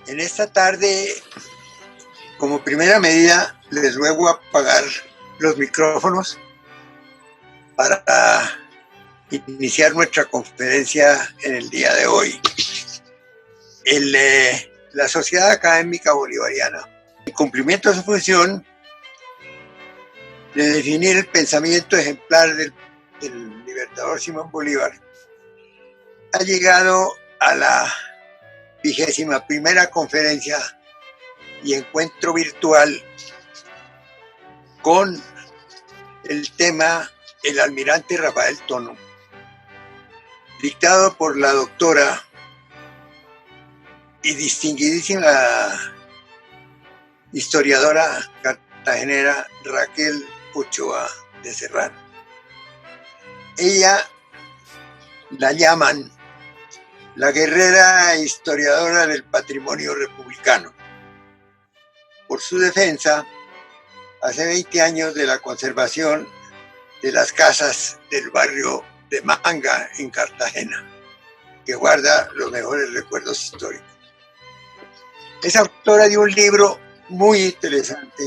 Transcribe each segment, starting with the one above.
En esta tarde, como primera medida, les ruego apagar los micrófonos para iniciar nuestra conferencia en el día de hoy. La Sociedad Académica Bolivariana, en cumplimiento de su función de definir el pensamiento ejemplar del libertador Simón Bolívar, ha llegado a la 21ª conferencia y encuentro virtual con el tema El almirante Rafael Tono, dictado por la doctora y distinguidísima historiadora cartagenera Raquel Ochoa de Serrano. Ella la llaman la guerrera historiadora del patrimonio republicano, por su defensa hace 20 años de la conservación de las casas del barrio de Manga en Cartagena, que guarda los mejores recuerdos históricos. Es autora de un libro muy interesante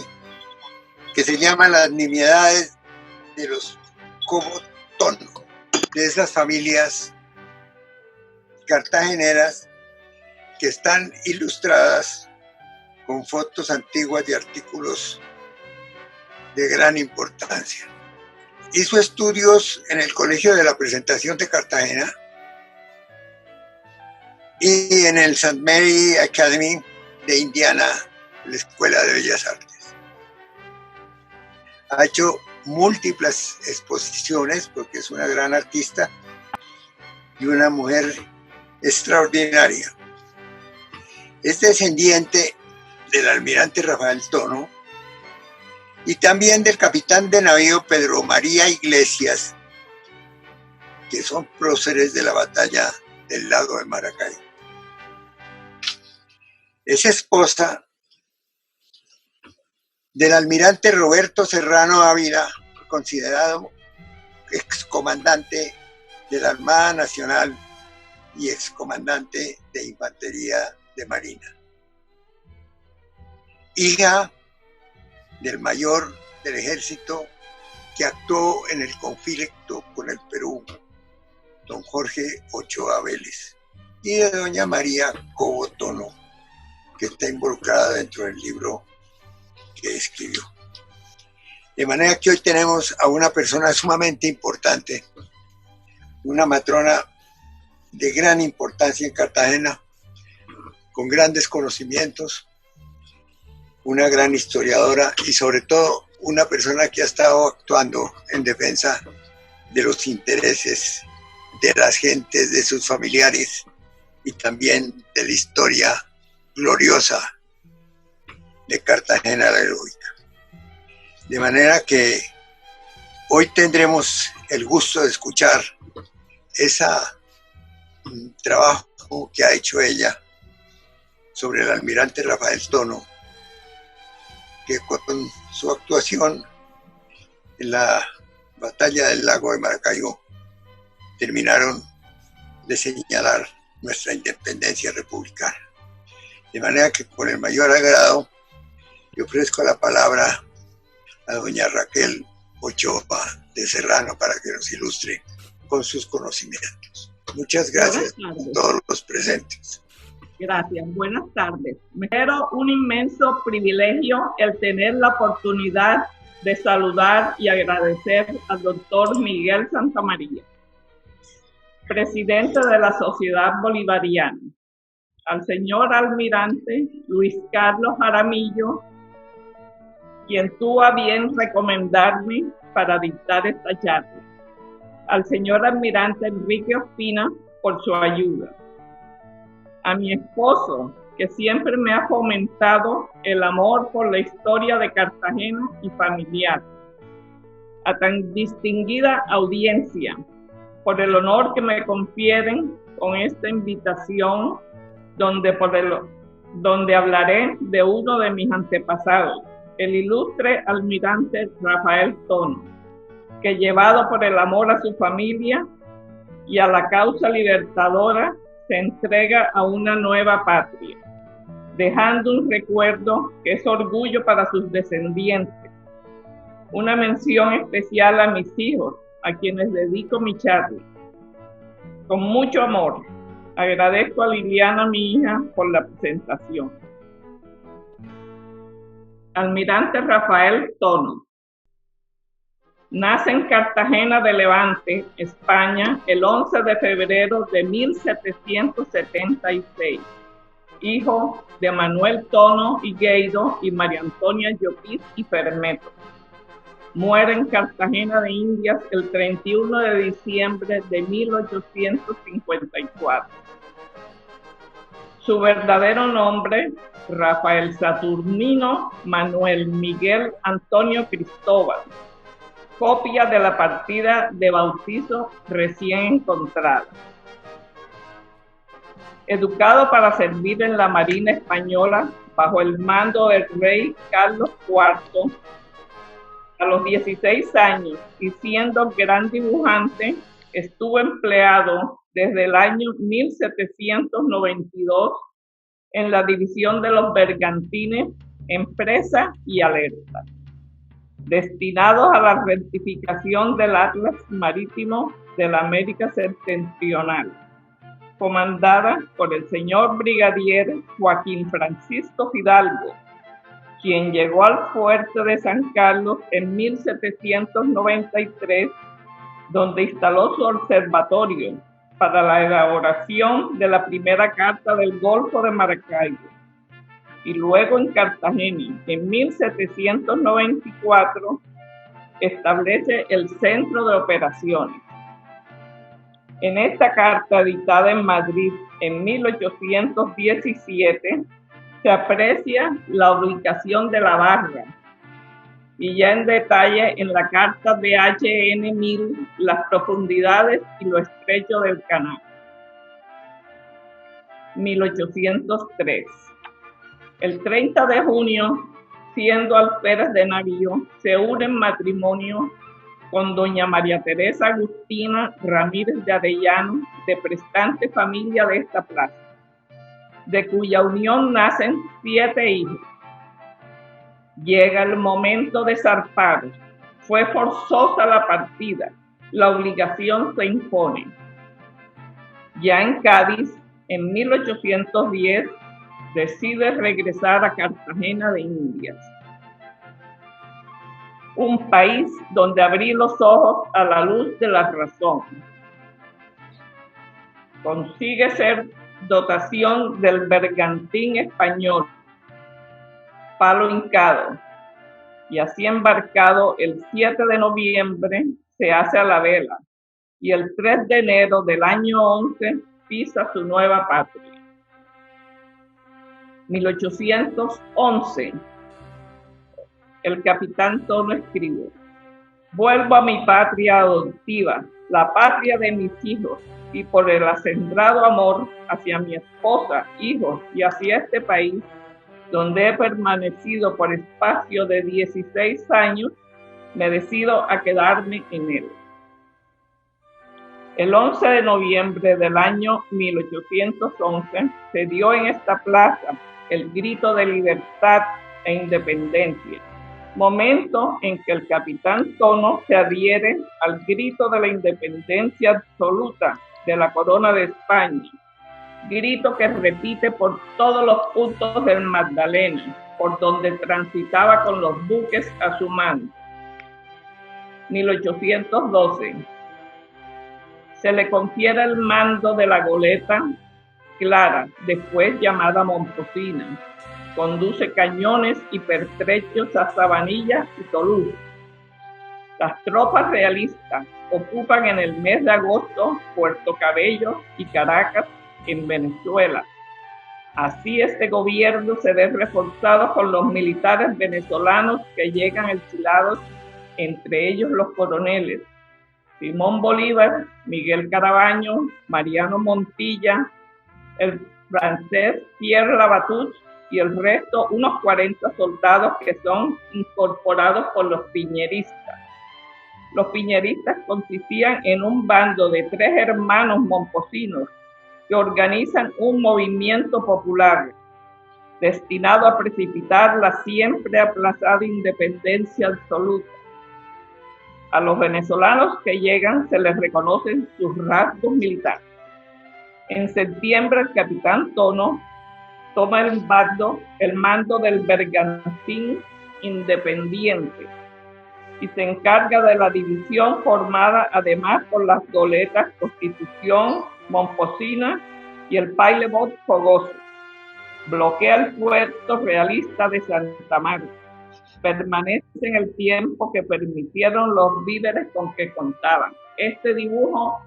que se llama Las nimiedades de los Cobo-Tono, de esas familias cartageneras que están ilustradas con fotos antiguas de artículos de gran importancia. Hizo estudios en el Colegio de la Presentación de Cartagena y en el St. Mary Academy de Indiana, la Escuela de Bellas Artes. Ha hecho múltiples exposiciones porque es una gran artista y una mujer extraordinaria. Es descendiente del almirante Rafael Tono y también del capitán de navío Pedro María Iglesias, que son próceres de la batalla del lago de Maracay. Es esposa del almirante Roberto Serrano Ávila, considerado excomandante de la Armada Nacional y excomandante de Infantería de Marina. Hija del mayor del ejército que actuó en el conflicto con el Perú, don Jorge Ochoa Vélez, y de doña María Cobo Tono, que está involucrada dentro del libro que escribió. De manera que hoy tenemos a una persona sumamente importante, una matrona de gran importancia en Cartagena, con grandes conocimientos, una gran historiadora y sobre todo una persona que ha estado actuando en defensa de los intereses de las gentes, de sus familiares y también de la historia gloriosa de Cartagena la Heroica. De manera que hoy tendremos el gusto de escuchar ese trabajo que ha hecho ella sobre el almirante Rafael Tono, que con su actuación en la batalla del lago de Maracaibo terminaron de señalar nuestra independencia republicana. De manera que con el mayor agrado le ofrezco la palabra a doña Raquel Ochoa de Serrano para que nos ilustre con sus conocimientos. Muchas gracias a todos los presentes. Gracias, buenas tardes. Me considero un inmenso privilegio el tener la oportunidad de saludar y agradecer al doctor Miguel Santamaría, presidente de la Sociedad Bolivariana, al señor almirante Luis Carlos Jaramillo, quien tuvo a bien recomendarme para dictar esta charla, al señor almirante Enrique Ospina por su ayuda, a mi esposo, que siempre me ha fomentado el amor por la historia de Cartagena y familiar, a tan distinguida audiencia, por el honor que me confieren con esta invitación, donde hablaré de uno de mis antepasados, el ilustre almirante Rafael Tono, que llevado por el amor a su familia y a la causa libertadora, se entrega a una nueva patria. dejando un recuerdo que es orgullo para sus descendientes. Una mención especial a mis hijos, a quienes dedico mi charla. Con mucho amor, agradezco a Liliana, mi hija, por la presentación. Almirante Rafael Tono. Nace en Cartagena de Levante, España, el 11 de febrero de 1776. Hijo de Manuel Tono Higueiro y María Antonia Llopis y Fermeto. Muere en Cartagena de Indias el 31 de diciembre de 1854. Su verdadero nombre, Rafael Saturnino Manuel Miguel Antonio Cristóbal. Copia de la partida de bautizo recién encontrada. Educado para servir en la Marina Española bajo el mando del rey Carlos IV, a los 16 años y siendo gran dibujante, estuvo empleado desde el año 1792 en la división de los bergantines Empresa y Alerta, destinados a la rectificación del Atlas Marítimo de la América Septentrional, comandada por el señor brigadier Joaquín Francisco Fidalgo, quien llegó al fuerte de San Carlos en 1793, donde instaló su observatorio para la elaboración de la primera carta del Golfo de Maracaibo, y luego en Cartagena, en 1794, establece el Centro de Operaciones. En esta carta, editada en Madrid en 1817, se aprecia la ubicación de la barra y ya en detalle en la carta de H.N. Mill las profundidades y lo estrecho del canal. 1803. El 30 de junio, siendo alférez de navío, se une en matrimonio con doña María Teresa Agustina Ramírez de Arellano, de prestante familia de esta plaza, de cuya unión nacen 7 hijos. Llega el momento de zarpar. Fue forzosa la partida. La obligación se impone. Ya en Cádiz, en 1810, decide regresar a Cartagena de Indias, un país donde abrí los ojos a la luz de la razón. Consigue ser dotación del bergantín español Palo Hincado, y así embarcado el 7 de noviembre se hace a la vela, y el 3 de enero del año 11 pisa su nueva patria. 1811. El capitán Tono escribe: vuelvo a mi patria adoptiva, la patria de mis hijos, y por el acendrado amor hacia mi esposa, hijos y hacia este país, donde he permanecido por espacio de 16 años, me decido a quedarme en él. El 11 de noviembre del año 1811 se dio en esta plaza el grito de libertad e independencia, momento en que el capitán Tono se adhiere al grito de la independencia absoluta de la corona de España, grito que repite por todos los puntos del Magdalena, por donde transitaba con los buques a su mando. 1812. Se le confiere el mando de la goleta Clara, después llamada Momposina. Conduce cañones y pertrechos a Sabanilla y Toulouse. Las tropas realistas ocupan en el mes de agosto Puerto Cabello y Caracas, en Venezuela. Así este gobierno se ve reforzado con los militares venezolanos que llegan enfilados, entre ellos los coroneles Simón Bolívar, Miguel Carabaño, Mariano Montilla, el francés Pierre Labatut y el resto, unos 40 soldados que son incorporados por los piñeristas. Los piñeristas consistían en un bando de 3 hermanos momposinos que organizan un movimiento popular. destinado a precipitar la siempre aplazada independencia absoluta. A los venezolanos que llegan se les reconocen sus rasgos militares. En septiembre, el capitán Tono toma el mando del bergantín Independiente y se encarga de la división formada además por las goletas Constitución, Momposina y el Pailebot Fogoso. Bloquea el puerto realista de Santa Marta. Permanece en el tiempo que permitieron los víveres con que contaban. Este dibujo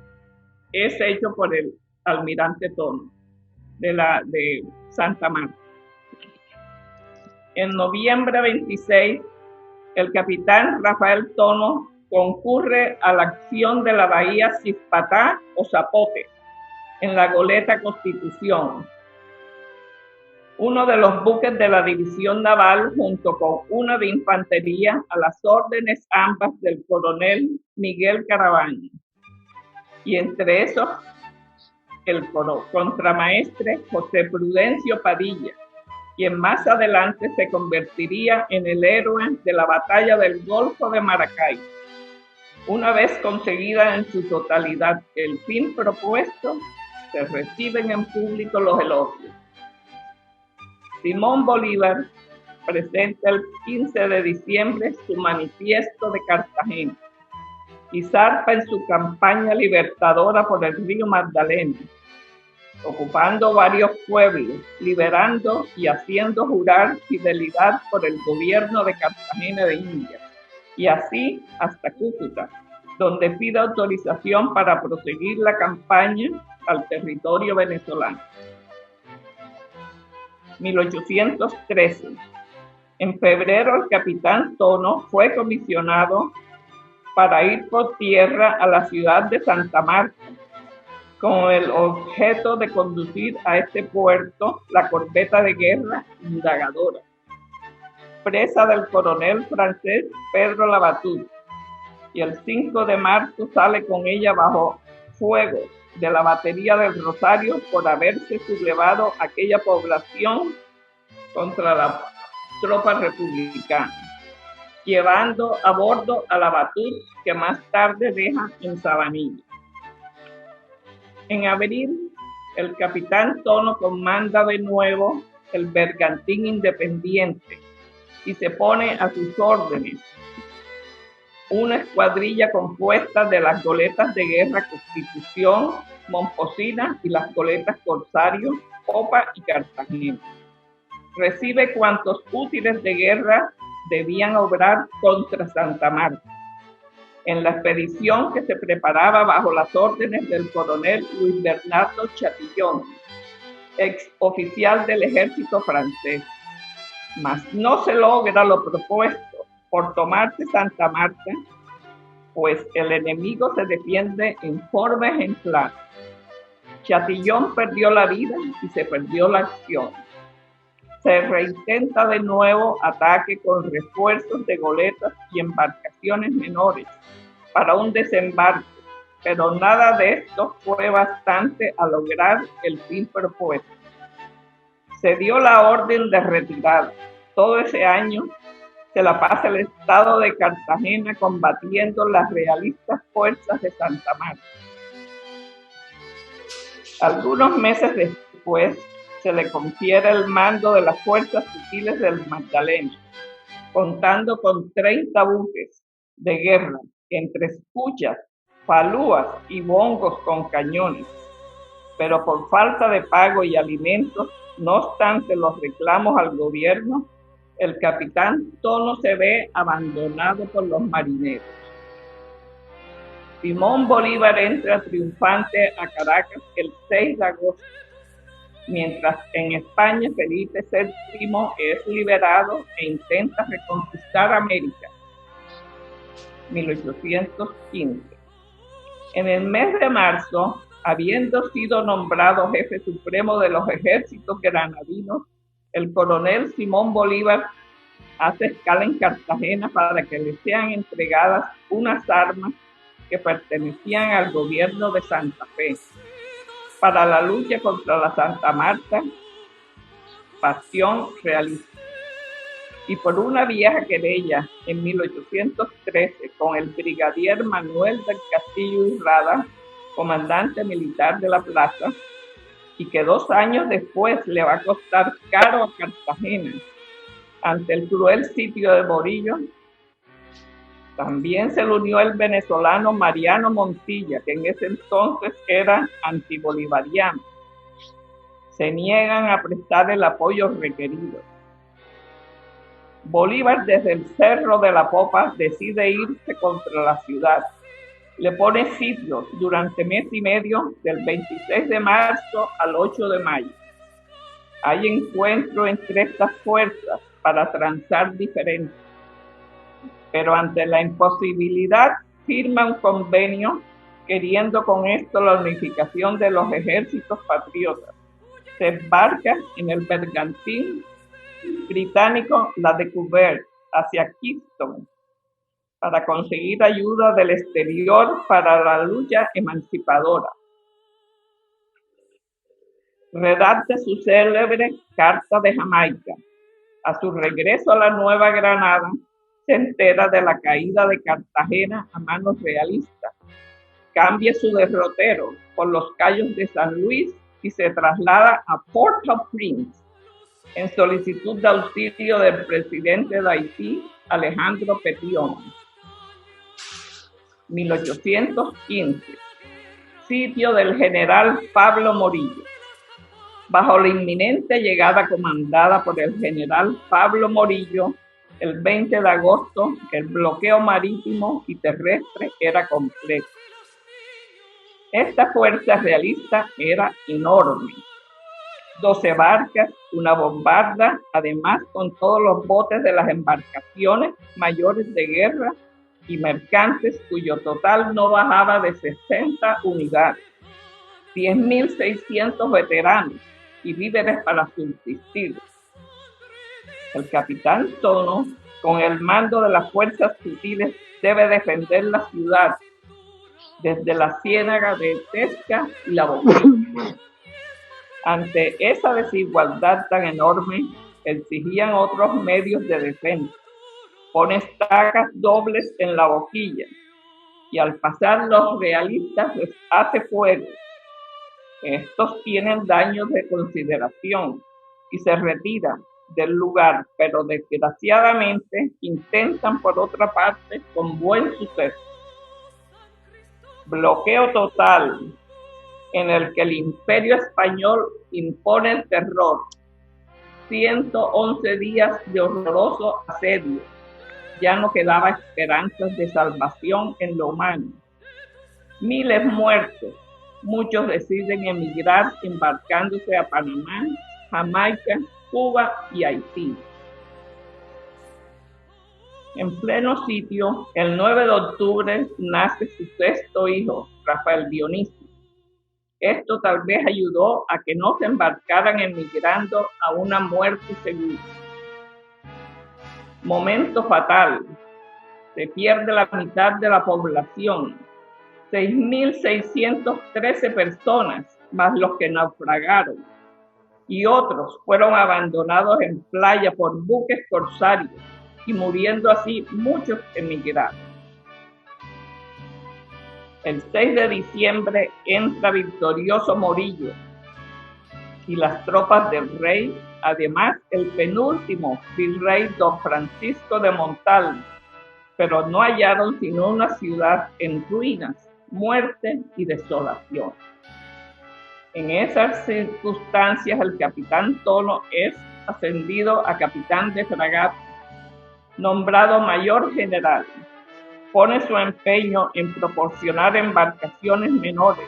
es hecho por el almirante Tono de Santa Marta. En noviembre 26, el capitán Rafael Tono concurre a la acción de la bahía Cispatá o Zapote, en la goleta Constitución, uno de los buques de la división naval, junto con una de infantería, a las órdenes ambas del coronel Miguel Carabaño, y entre esos el contramaestre José Prudencio Padilla, quien más adelante se convertiría en el héroe de la batalla del Golfo de Maracay. Una vez conseguida en su totalidad el fin propuesto, se reciben en público los elogios. Simón Bolívar presenta el 15 de diciembre su manifiesto de Cartagena y zarpa en su campaña libertadora por el río Magdalena, ocupando varios pueblos, liberando y haciendo jurar fidelidad por el gobierno de Cartagena de Indias, y así hasta Cúcuta, donde pide autorización para proseguir la campaña al territorio venezolano. 1813. En febrero, el capitán Tono fue comisionado para ir por tierra a la ciudad de Santa Marta, con el objeto de conducir a este puerto la corbeta de guerra Indagadora, presa del coronel francés Pedro Labatut, y el 5 de marzo sale con ella bajo fuego de la batería del Rosario por haberse sublevado aquella población contra la tropa republicana, llevando a bordo a Labatut, que más tarde deja en Sabanilla. En abril, el capitán Tono comanda de nuevo el bergantín Independiente y se pone a sus órdenes una escuadrilla compuesta de las goletas de guerra Constitución, Momposina y las goletas Corsario, Popa y Cartagena. Recibe cuantos útiles de guerra debían obrar contra Santa Marta, en la expedición que se preparaba bajo las órdenes del coronel Luis Bernardo Chatillon, ex oficial del ejército francés. Mas no se logra lo propuesto por tomarse Santa Marta, pues el enemigo se defiende en forma ejemplar. Chatillon perdió la vida y se perdió la acción. Se reintenta de nuevo ataque con refuerzos de goletas y embarcaciones menores para un desembarco, pero nada de esto fue bastante a lograr el fin propuesto. Se dio la orden de retirada. Todo ese año se la pasa el estado de Cartagena combatiendo las realistas fuerzas de Santa Marta. Algunos meses después se le confiere el mando de las fuerzas sutiles del Magdalena, contando con 30 buques de guerra, entre escuchas, falúas y bongos con cañones. Pero por falta de pago y alimentos, no obstante los reclamos al gobierno, el capitán Tono se ve abandonado por los marineros. Simón Bolívar entra triunfante a Caracas el 6 de agosto, mientras en España Felipe VII es liberado e intenta reconquistar América. 1815. En el mes de marzo, habiendo sido nombrado jefe supremo de los ejércitos granadinos, el coronel Simón Bolívar hace escala en Cartagena para que le sean entregadas unas armas que pertenecían al gobierno de Santa Fe para la lucha contra la Santa Marta pasión realista. Y por una vieja querella en 1813 con el brigadier Manuel del Castillo y Rada, comandante militar de la plaza, y que 2 años después le va a costar caro a Cartagena ante el cruel sitio de Morillo, también se le unió el venezolano Mariano Montilla, que en ese entonces era antibolivariano. Se niegan a prestar el apoyo requerido. Bolívar, desde el Cerro de la Popa, decide irse contra la ciudad. Le pone sitio durante mes y medio, del 26 de marzo al 8 de mayo. Hay encuentro entre estas fuerzas para transar diferencias, pero ante la imposibilidad firma un convenio queriendo con esto la unificación de los ejércitos patriotas. Se embarca en el bergantín británico La Découverte hacia Kingston para conseguir ayuda del exterior para la lucha emancipadora. Redacta su célebre Carta de Jamaica. A su regreso a la Nueva Granada, se entera de la caída de Cartagena a manos realistas. Cambia su derrotero por los Cayos de San Luis y se traslada a Port-au-Prince en solicitud de auxilio del presidente de Haití, Alejandro Petillon. 1815. Sitio del general Pablo Morillo. Bajo la inminente llegada comandada por el general Pablo Morillo, el 20 de agosto, el bloqueo marítimo y terrestre era completo. Esta fuerza realista era enorme. 12 barcas, una bombarda, además con todos los botes de las embarcaciones mayores de guerra y mercantes, cuyo total no bajaba de 60 unidades, 10.600 veteranos y víveres para subsistir. El capitán Tono, con el mando de las fuerzas sutiles, debe defender la ciudad desde la ciénaga de Tesca y la Boquilla. Ante esa desigualdad tan enorme, exigían otros medios de defensa. Pone estacas dobles en la boquilla y al pasar los realistas les hace fuego. Estos tienen daños de consideración y se retiran del lugar, pero desgraciadamente intentan por otra parte con buen suceso. Bloqueo total en el que el Imperio Español impone el terror. 111 días de horroroso asedio. Ya no quedaba esperanzas de salvación en lo humano. Miles muertos. Muchos deciden emigrar embarcándose a Panamá, Jamaica, Cuba y Haití. En pleno sitio, el 9 de octubre nace su 6º hijo, Rafael Dionisio. Esto tal vez ayudó a que no se embarcaran emigrando a una muerte segura. Momento fatal. Se pierde la mitad de la población. 6.613 personas, más los que naufragaron. Y otros fueron abandonados en playa por buques corsarios y muriendo así muchos emigrados. El 6 de diciembre entra victorioso Morillo y las tropas del rey, además el penúltimo virrey don Francisco de Montalvo, pero no hallaron sino una ciudad en ruinas, muerte y desolación. En esas circunstancias el capitán Tono es ascendido a capitán de fragata, nombrado mayor general. Pone su empeño en proporcionar embarcaciones menores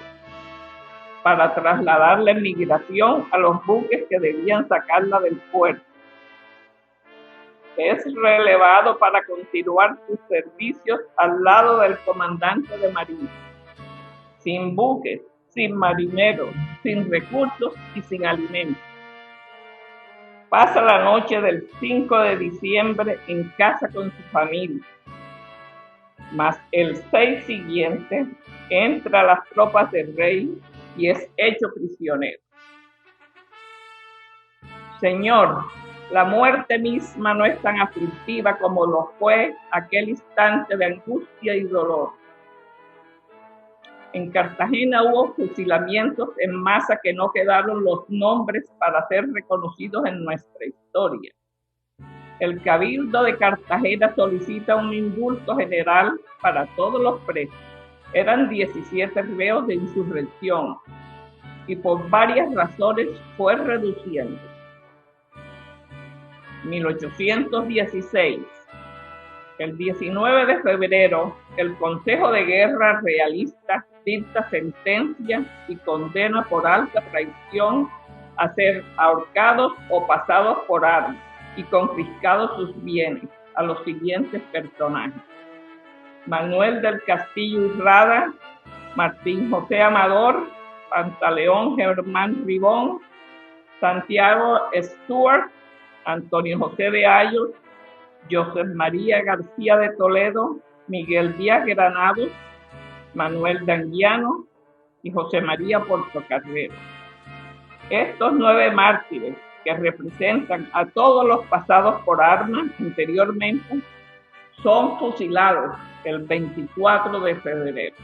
para trasladar la emigración a los buques que debían sacarla del puerto. Es relevado para continuar sus servicios al lado del comandante de marina. Sin buques, sin marineros, sin recursos y sin alimentos. Pasa la noche del 5 de diciembre en casa con su familia. Mas el 6 siguiente entra a las tropas del rey y es hecho prisionero. Señor, la muerte misma no es tan aflictiva como lo fue aquel instante de angustia y dolor. En Cartagena hubo fusilamientos en masa que no quedaron los nombres para ser reconocidos en nuestra historia. El Cabildo de Cartagena solicita un indulto general para todos los presos. Eran 17 reos de insurrección y por varias razones fue reduciendo. 1816. El 19 de febrero, el Consejo de Guerra realista dicta sentencia y condena por alta traición a ser ahorcados o pasados por armas y confiscados sus bienes a los siguientes personajes: Manuel del Castillo Urrada, Martín José Amador, Pantaleón Germán Ribón, Santiago Stuart, Antonio José de Ayos, José María García de Toledo, Miguel Díaz Granados, Manuel D'Anguiano y José María Portocarrero. Estos 9 mártires, que representan a todos los pasados por armas anteriormente, son fusilados el 24 de febrero.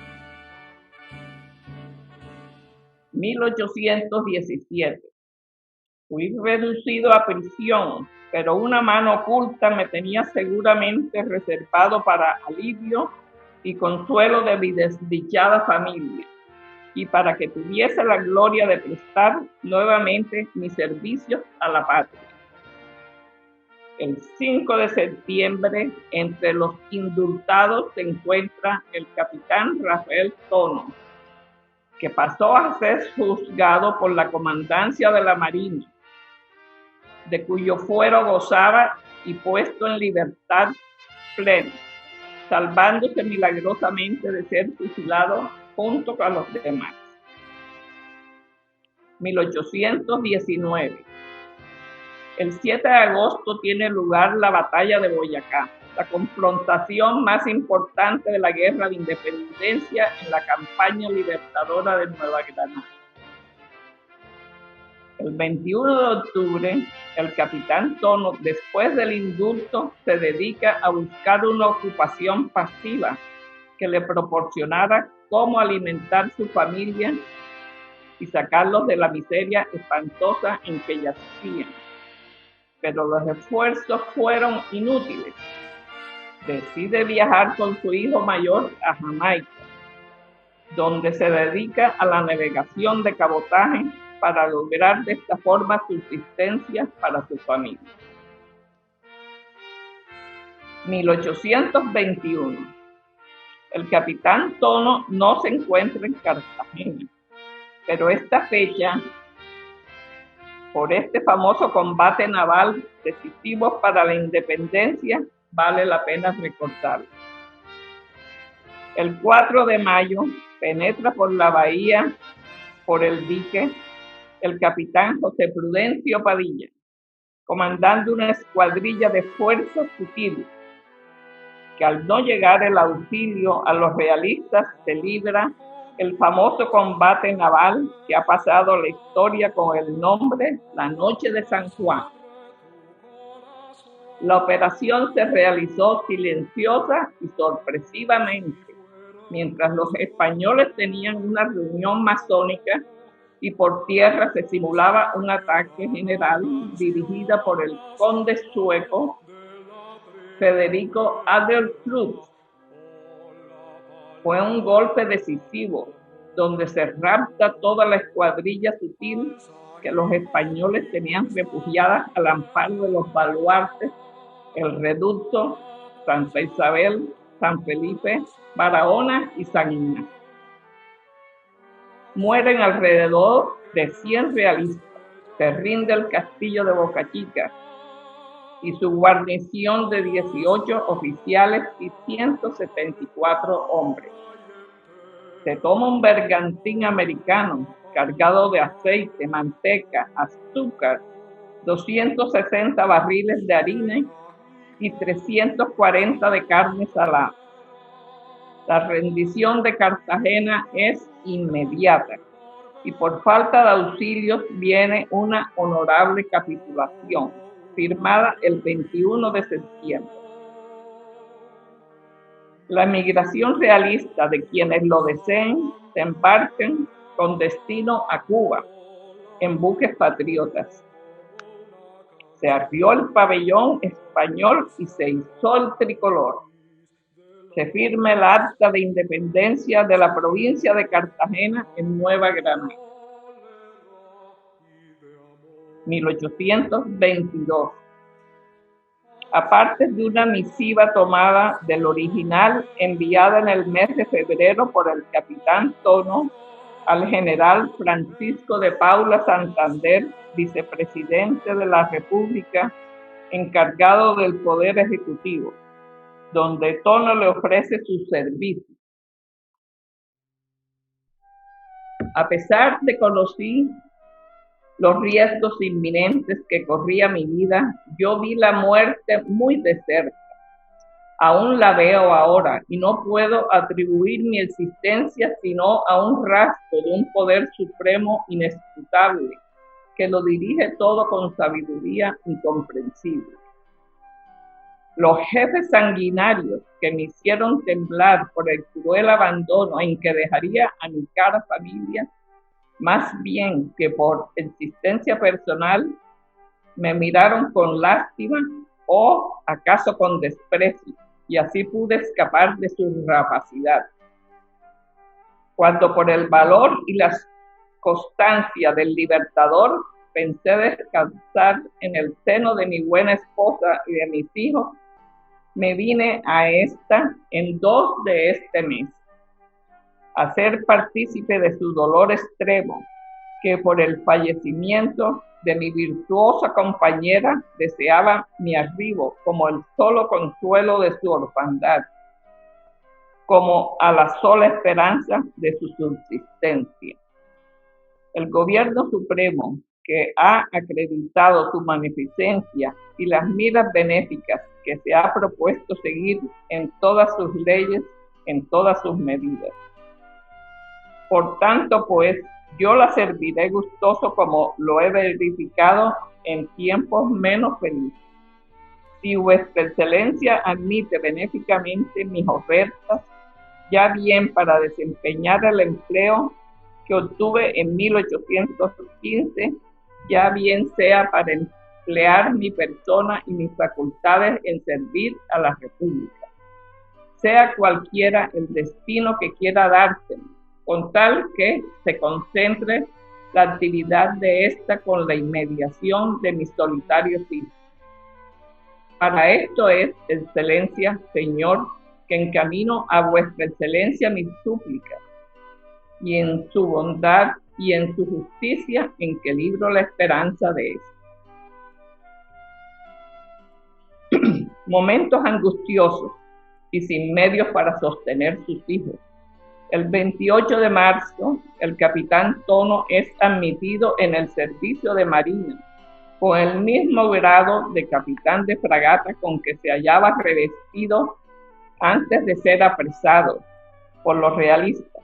1817. Fui reducido a prisión, pero una mano oculta me tenía seguramente reservado para alivio y consuelo de mi desdichada familia, y para que tuviese la gloria de prestar nuevamente mis servicios a la patria. El 5 de septiembre, entre los indultados se encuentra el capitán Rafael Tono, que pasó a ser juzgado por la comandancia de la Marina, de cuyo fuero gozaba y puesto en libertad plena, salvándose milagrosamente de ser fusilado junto con los demás. 1819. El 7 de agosto tiene lugar la batalla de Boyacá, la confrontación más importante de la guerra de independencia en la campaña libertadora de Nueva Granada. El 21 de octubre, el capitán Tono, después del indulto, se dedica a buscar una ocupación pasiva que le proporcionara cómo alimentar su familia y sacarlos de la miseria espantosa en que yacían. Pero los esfuerzos fueron inútiles. Decide viajar con su hijo mayor a Jamaica, donde se dedica a la navegación de cabotaje para lograr de esta forma subsistencia para su familia. 1821. El capitán Tono no se encuentra en Cartagena, pero esta fecha, por este famoso combate naval decisivo para la independencia, vale la pena recordarlo. El 4 de mayo penetra por la bahía, por el dique, el capitán José Prudencio Padilla, comandando una escuadrilla de fuerzas sutiles, que al no llegar el auxilio a los realistas se libra el famoso combate naval que ha pasado a la historia con el nombre La Noche de San Juan. La operación se realizó silenciosa y sorpresivamente, mientras los españoles tenían una reunión masónica y por tierra se simulaba un ataque general dirigida por el conde sueco Federico Adlercreutz. Fue un golpe decisivo, donde se rapta toda la escuadrilla sutil que los españoles tenían refugiadas al amparo de los baluartes, el Reducto, Santa Isabel, San Felipe, Barahona y San Ignacio. Mueren alrededor de 100 realistas, se rinde el castillo de Boca Chica y su guarnición de 18 oficiales y 174 hombres. Se toma un bergantín americano cargado de aceite, manteca, azúcar, 260 barriles de harina y 340 de carne salada. La rendición de Cartagena es inmediata y por falta de auxilios viene una honorable capitulación, firmada el 21 de septiembre. La emigración realista de quienes lo deseen se embarcan con destino a Cuba en buques patriotas. Se arrió el pabellón español y se izó el tricolor. Se firma el acta de independencia de la provincia de Cartagena en Nueva Granada. 1822. Aparte de una misiva tomada del original enviada en el mes de febrero por el capitán Tono al general Francisco de Paula Santander, vicepresidente de la República, encargado del Poder Ejecutivo, donde Tono le ofrece sus servicios. A pesar de conocer los riesgos inminentes que corría mi vida, yo vi la muerte muy de cerca. Aún la veo ahora y no puedo atribuir mi existencia sino a un rastro de un poder supremo inescrutable que lo dirige todo con sabiduría incomprensible. Los jefes sanguinarios que me hicieron temblar por el cruel abandono en que dejaría a mi cara familia, más bien que por existencia personal, me miraron con lástima o acaso con desprecio, y así pude escapar de su rapacidad. Cuando por el valor y la constancia del libertador pensé descansar en el seno de mi buena esposa y de mis hijos, me vine a esta en 2 de este mes, a ser partícipe de su dolor extremo, que por el fallecimiento de mi virtuosa compañera deseaba mi arribo como el solo consuelo de su orfandad, como a la sola esperanza de su subsistencia. El gobierno supremo, que ha acreditado su magnificencia y las miras benéficas que se ha propuesto seguir en todas sus leyes, en todas sus medidas. Por tanto, pues, yo la serviré gustoso como lo he verificado en tiempos menos felices. Si vuestra excelencia admite benéficamente mis ofertas, ya bien para desempeñar el empleo que obtuve en 1815, ya bien sea para emplear mi persona y mis facultades en servir a la República. Sea cualquiera el destino que quiera dárseme, con tal que se concentre la actividad de esta con la inmediación de mis solitarios hijos. Para esto es, excelencia, señor, que encamino a vuestra excelencia mis súplicas, y en su bondad y en su justicia en que libro la esperanza de esto. Momentos angustiosos y sin medios para sostener sus hijos. El 28 de marzo, el capitán Tono es admitido en el servicio de marina, con el mismo grado de capitán de fragata con que se hallaba revestido antes de ser apresado por los realistas.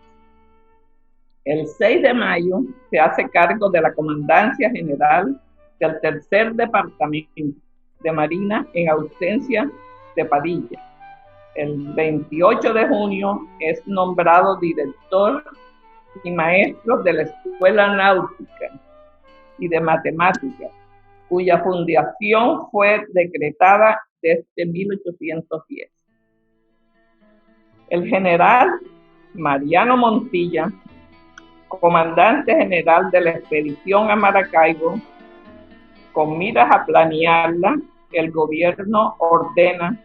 El 6 de mayo se hace cargo de la comandancia general del tercer departamento de Marina en ausencia de Padilla. El 28 de junio es nombrado director y maestro de la Escuela Náutica y de Matemáticas, cuya fundación fue decretada desde 1810. El general Mariano Montilla, comandante general de la expedición a Maracaibo, con miras a planearla, el gobierno ordena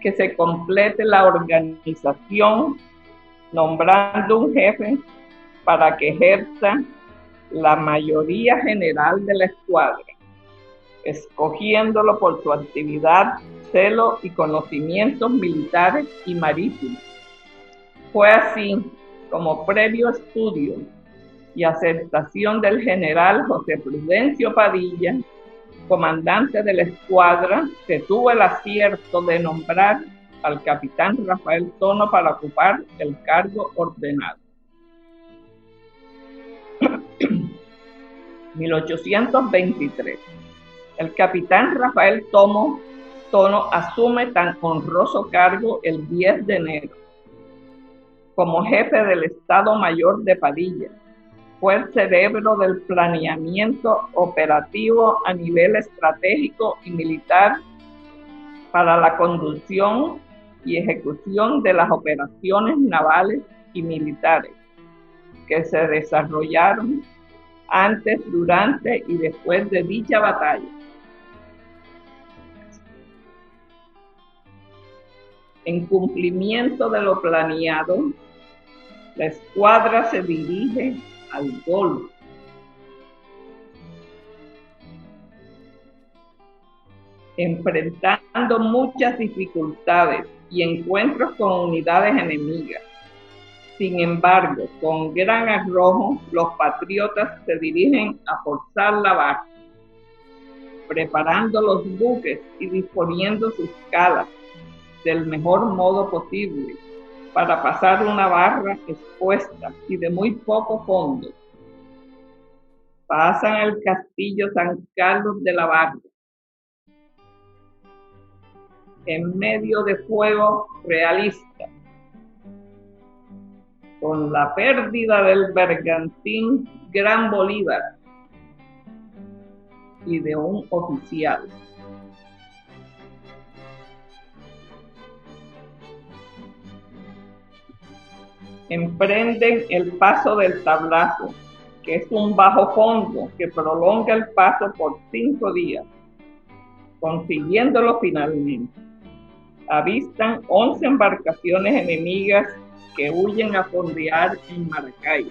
que se complete la organización nombrando un jefe para que ejerza la mayoría general de la escuadra, escogiéndolo por su actividad, celo y conocimientos militares y marítimos. Fue así como previo estudio y aceptación del general José Prudencio Padilla, comandante de la escuadra, que tuvo el acierto de nombrar al capitán Rafael Tono para ocupar el cargo ordenado. 1823. El capitán Rafael Tono asume tan honroso cargo el 10 de enero. Como jefe del Estado Mayor de Padilla, fue el cerebro del planeamiento operativo a nivel estratégico y militar para la conducción y ejecución de las operaciones navales y militares que se desarrollaron antes, durante y después de dicha batalla. En cumplimiento de lo planeado, la escuadra se dirige al Golfo. Enfrentando muchas dificultades y encuentros con unidades enemigas. Sin embargo, con gran arrojo, los patriotas se dirigen a forzar la barra, preparando los buques y disponiendo sus calas del mejor modo posible para pasar una barra expuesta y de muy poco fondo. Pasan el castillo San Carlos de la Barra, en medio de fuego realista, con la pérdida del bergantín Gran Bolívar y de un oficial. Emprenden el paso del Tablazo, que es un bajo fondo que prolonga el paso por 5 días, consiguiéndolo finalmente. Avistan 11 embarcaciones enemigas que huyen a fondear en Maracaibo.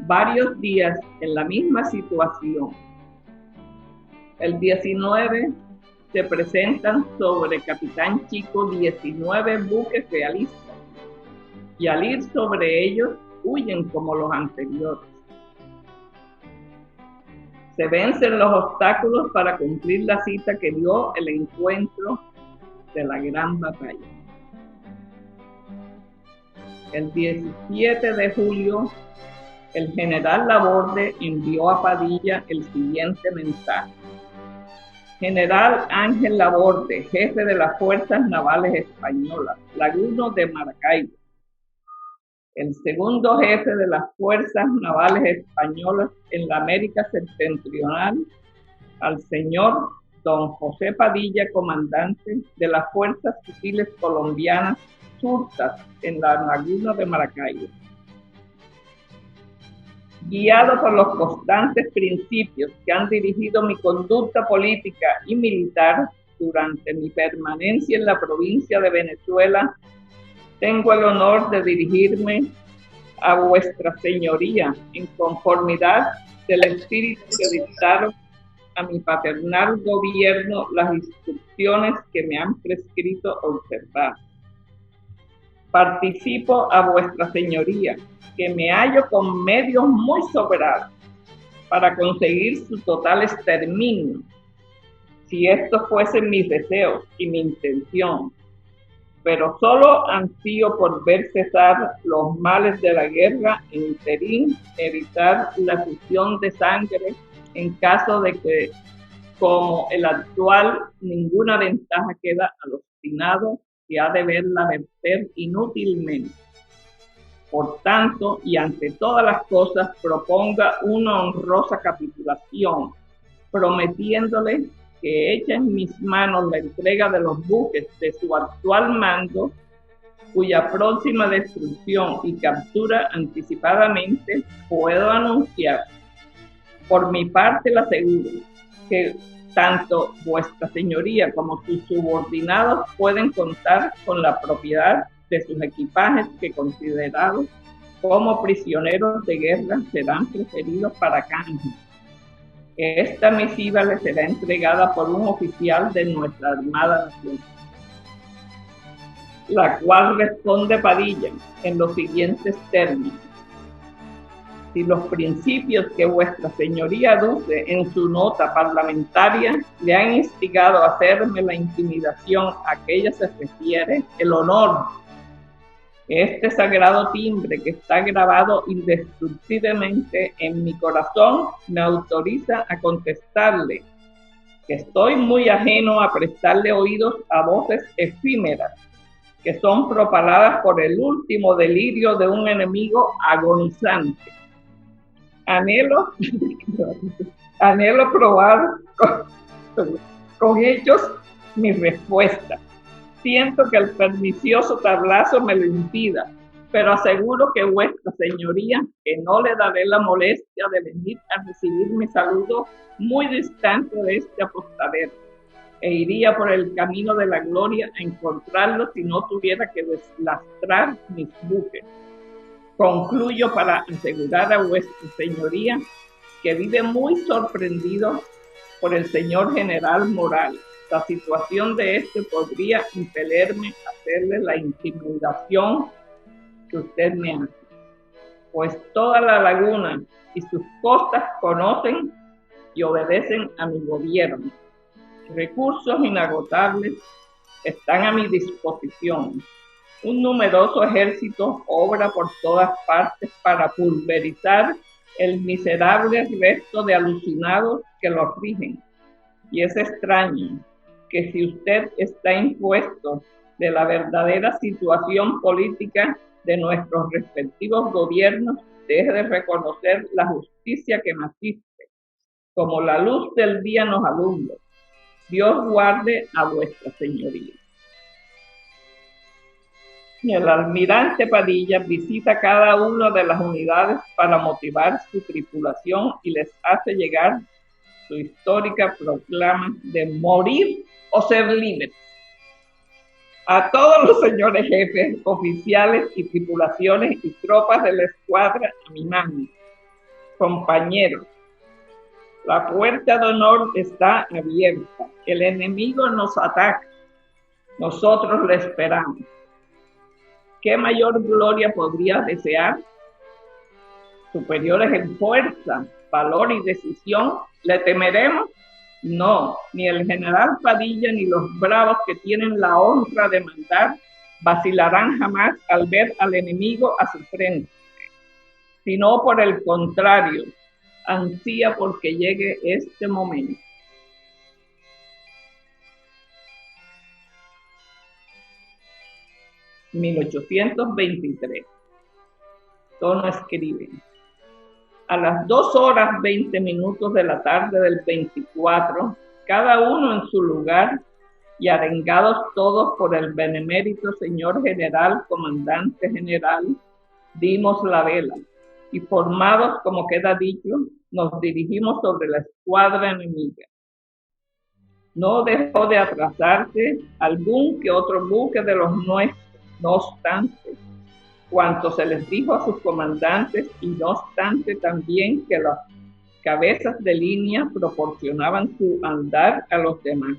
Varios días en la misma situación. El 19 se presentan sobre Capitán Chico 19 buques realistas y al ir sobre ellos huyen como los anteriores. Se vencen los obstáculos para cumplir la cita que dio el encuentro de la gran batalla. El 17 de julio, el general Laborde envió a Padilla el siguiente mensaje. General Ángel Laborde, jefe de las Fuerzas Navales Españolas, Laguno de Maracaibo. El segundo jefe de las Fuerzas Navales Españolas en la América Septentrional, al señor don José Padilla, comandante de las Fuerzas Civiles Colombianas surtas en la Laguna de Maracaibo. Guiado por los constantes principios que han dirigido mi conducta política y militar durante mi permanencia en la provincia de Venezuela, tengo el honor de dirigirme a vuestra señoría en conformidad del espíritu que dictaron a mi paternal gobierno las instrucciones que me han prescrito observar. Participo a vuestra señoría, que me hallo con medios muy sobranos para conseguir su total exterminio, si estos fuesen mis deseos y mi intención, pero solo ansío por ver cesar los males de la guerra e interín evitar la fusión de sangre en caso de que, como el actual, ninguna ventaja queda al obstinado que ha de verla vencer inútilmente. Por tanto, y ante todas las cosas, proponga una honrosa capitulación, prometiéndole que echa en mis manos la entrega de los buques de su actual mando, cuya próxima destrucción y captura anticipadamente puedo anunciar. Por mi parte le aseguro que tanto vuestra señoría como sus subordinados pueden contar con la propiedad de sus equipajes que, considerados como prisioneros de guerra, serán preferidos para canje. Esta misiva le será entregada por un oficial de nuestra Armada Nacional, la cual responde Padilla en los siguientes términos. Si los principios que vuestra señoría aduce en su nota parlamentaria le han instigado a hacerme la intimidación a que ella se refiere, el honor Este sagrado timbre que está grabado indestructiblemente en mi corazón me autoriza a contestarle que estoy muy ajeno a prestarle oídos a voces efímeras que son propaladas por el último delirio de un enemigo agonizante. Anhelo probar con hechos mi respuesta. Siento que el pernicioso tablazo me lo impida, pero aseguro que vuestra señoría, que no le daré la molestia de venir a recibir mi saludo muy distante de este apostadero, e iría por el camino de la gloria a encontrarlo si no tuviera que deslastrar mis buques. Concluyo para asegurar a vuestra señoría que vive muy sorprendido por el señor general Morales. La situación de este podría impelerme a hacerle la intimidación que usted me hace, pues toda la laguna y sus costas conocen y obedecen a mi gobierno. Recursos inagotables están a mi disposición. Un numeroso ejército obra por todas partes para pulverizar el miserable resto de alucinados que lo rigen. Y es extraño que si usted está impuesto de la verdadera situación política de nuestros respectivos gobiernos, deje de reconocer la justicia que me asiste, como la luz del día nos alumbra. Dios guarde a vuestra señoría. Y el almirante Padilla visita cada una de las unidades para motivar su tripulación y les hace llegar su histórica proclama de morir o ser libres. A todos los señores jefes, oficiales y tripulaciones y tropas de la escuadra a mi mano. Compañeros, la puerta de honor está abierta. El enemigo nos ataca. Nosotros le esperamos. ¿Qué mayor gloria podría desear? Superiores en fuerza, valor y decisión, ¿le temeremos? No, ni el general Padilla ni los bravos que tienen la honra de mandar vacilarán jamás al ver al enemigo a su frente, sino por el contrario, ansía porque llegue este momento. (1823) Tono escribe: a las 2:20 de la tarde del 24, cada uno en su lugar y arengados todos por el benemérito señor general, comandante general, dimos la vela y formados, como queda dicho, nos dirigimos sobre la escuadra enemiga. No dejó de atrasarse algún que otro buque de los nuestros, no obstante, cuanto se les dijo a sus comandantes, y no obstante también que las cabezas de línea proporcionaban su andar a los demás.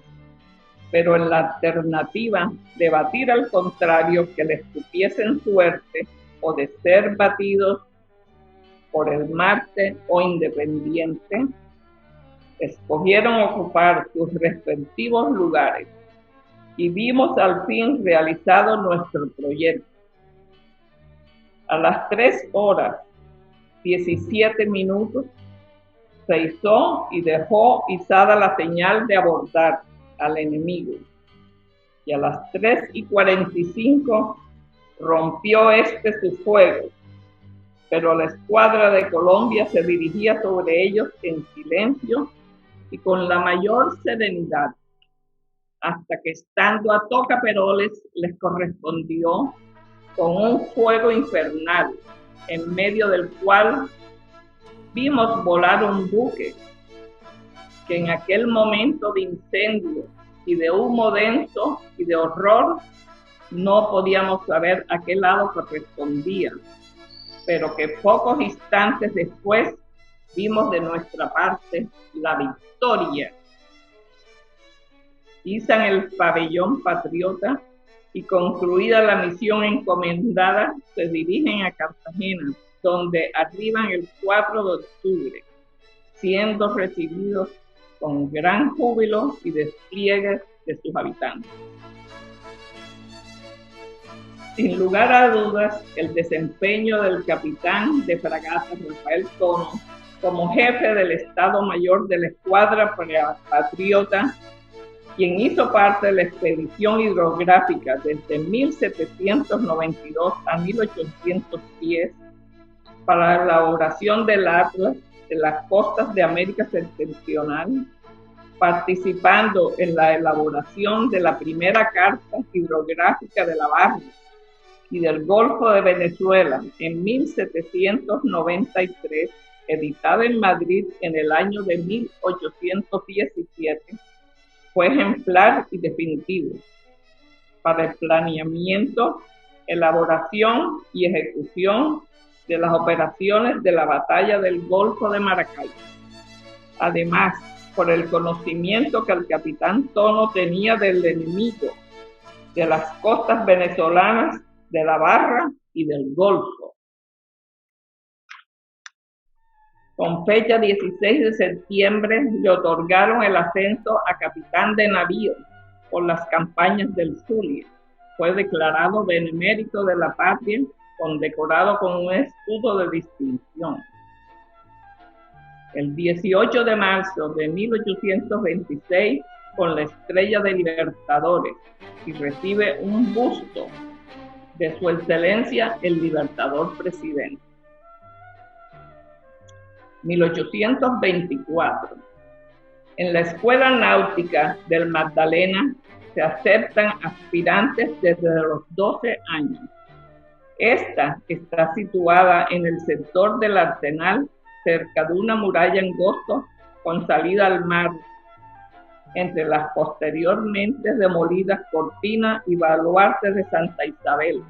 Pero en la alternativa de batir al contrario, que les cupiesen suerte, o de ser batidos por el Marte o Independiente, escogieron ocupar sus respectivos lugares y vimos al fin realizado nuestro proyecto. A las 3:17 se izó y dejó izada la señal de abordar al enemigo, y a las 3:45 rompió su fuego, pero la escuadra de Colombia se dirigía sobre ellos en silencio y con la mayor serenidad, hasta que estando a tocaperoles les correspondió con un fuego infernal, en medio del cual vimos volar un buque que en aquel momento de incendio y de humo denso y de horror no podíamos saber a qué lado correspondía, pero que pocos instantes después vimos de nuestra parte la victoria. Izan el pabellón patriota y concluida la misión encomendada, se dirigen a Cartagena, donde arriban el 4 de octubre, siendo recibidos con gran júbilo y despliegue de sus habitantes. Sin lugar a dudas, el desempeño del capitán de fragata Rafael Tono como jefe del Estado Mayor de la Escuadra Patriota, quien hizo parte de la expedición hidrográfica desde 1792 a 1810 para la elaboración del Atlas de las costas de América Septentrional, participando en la elaboración de la primera carta hidrográfica de la Barra y del Golfo de Venezuela en 1793, editada en Madrid en el año de 1817, fue ejemplar y definitivo para el planeamiento, elaboración y ejecución de las operaciones de la batalla del Golfo de Maracaibo. Además, por el conocimiento que el capitán Tono tenía del enemigo, de las costas venezolanas, de la Barra y del Golfo. Con fecha 16 de septiembre le otorgaron el ascenso a capitán de navío por las campañas del Zulia. Fue declarado benemérito de la patria, condecorado con un escudo de distinción. El 18 de marzo de 1826, con la Estrella de Libertadores, y recibe un busto de su excelencia el Libertador Presidente. 1824. En la Escuela Náutica del Magdalena se aceptan aspirantes desde los 12 años. Esta está situada en el sector del Arsenal, cerca de una muralla angosta con salida al mar, entre las posteriormente demolidas cortinas y baluartes de Santa Isabel,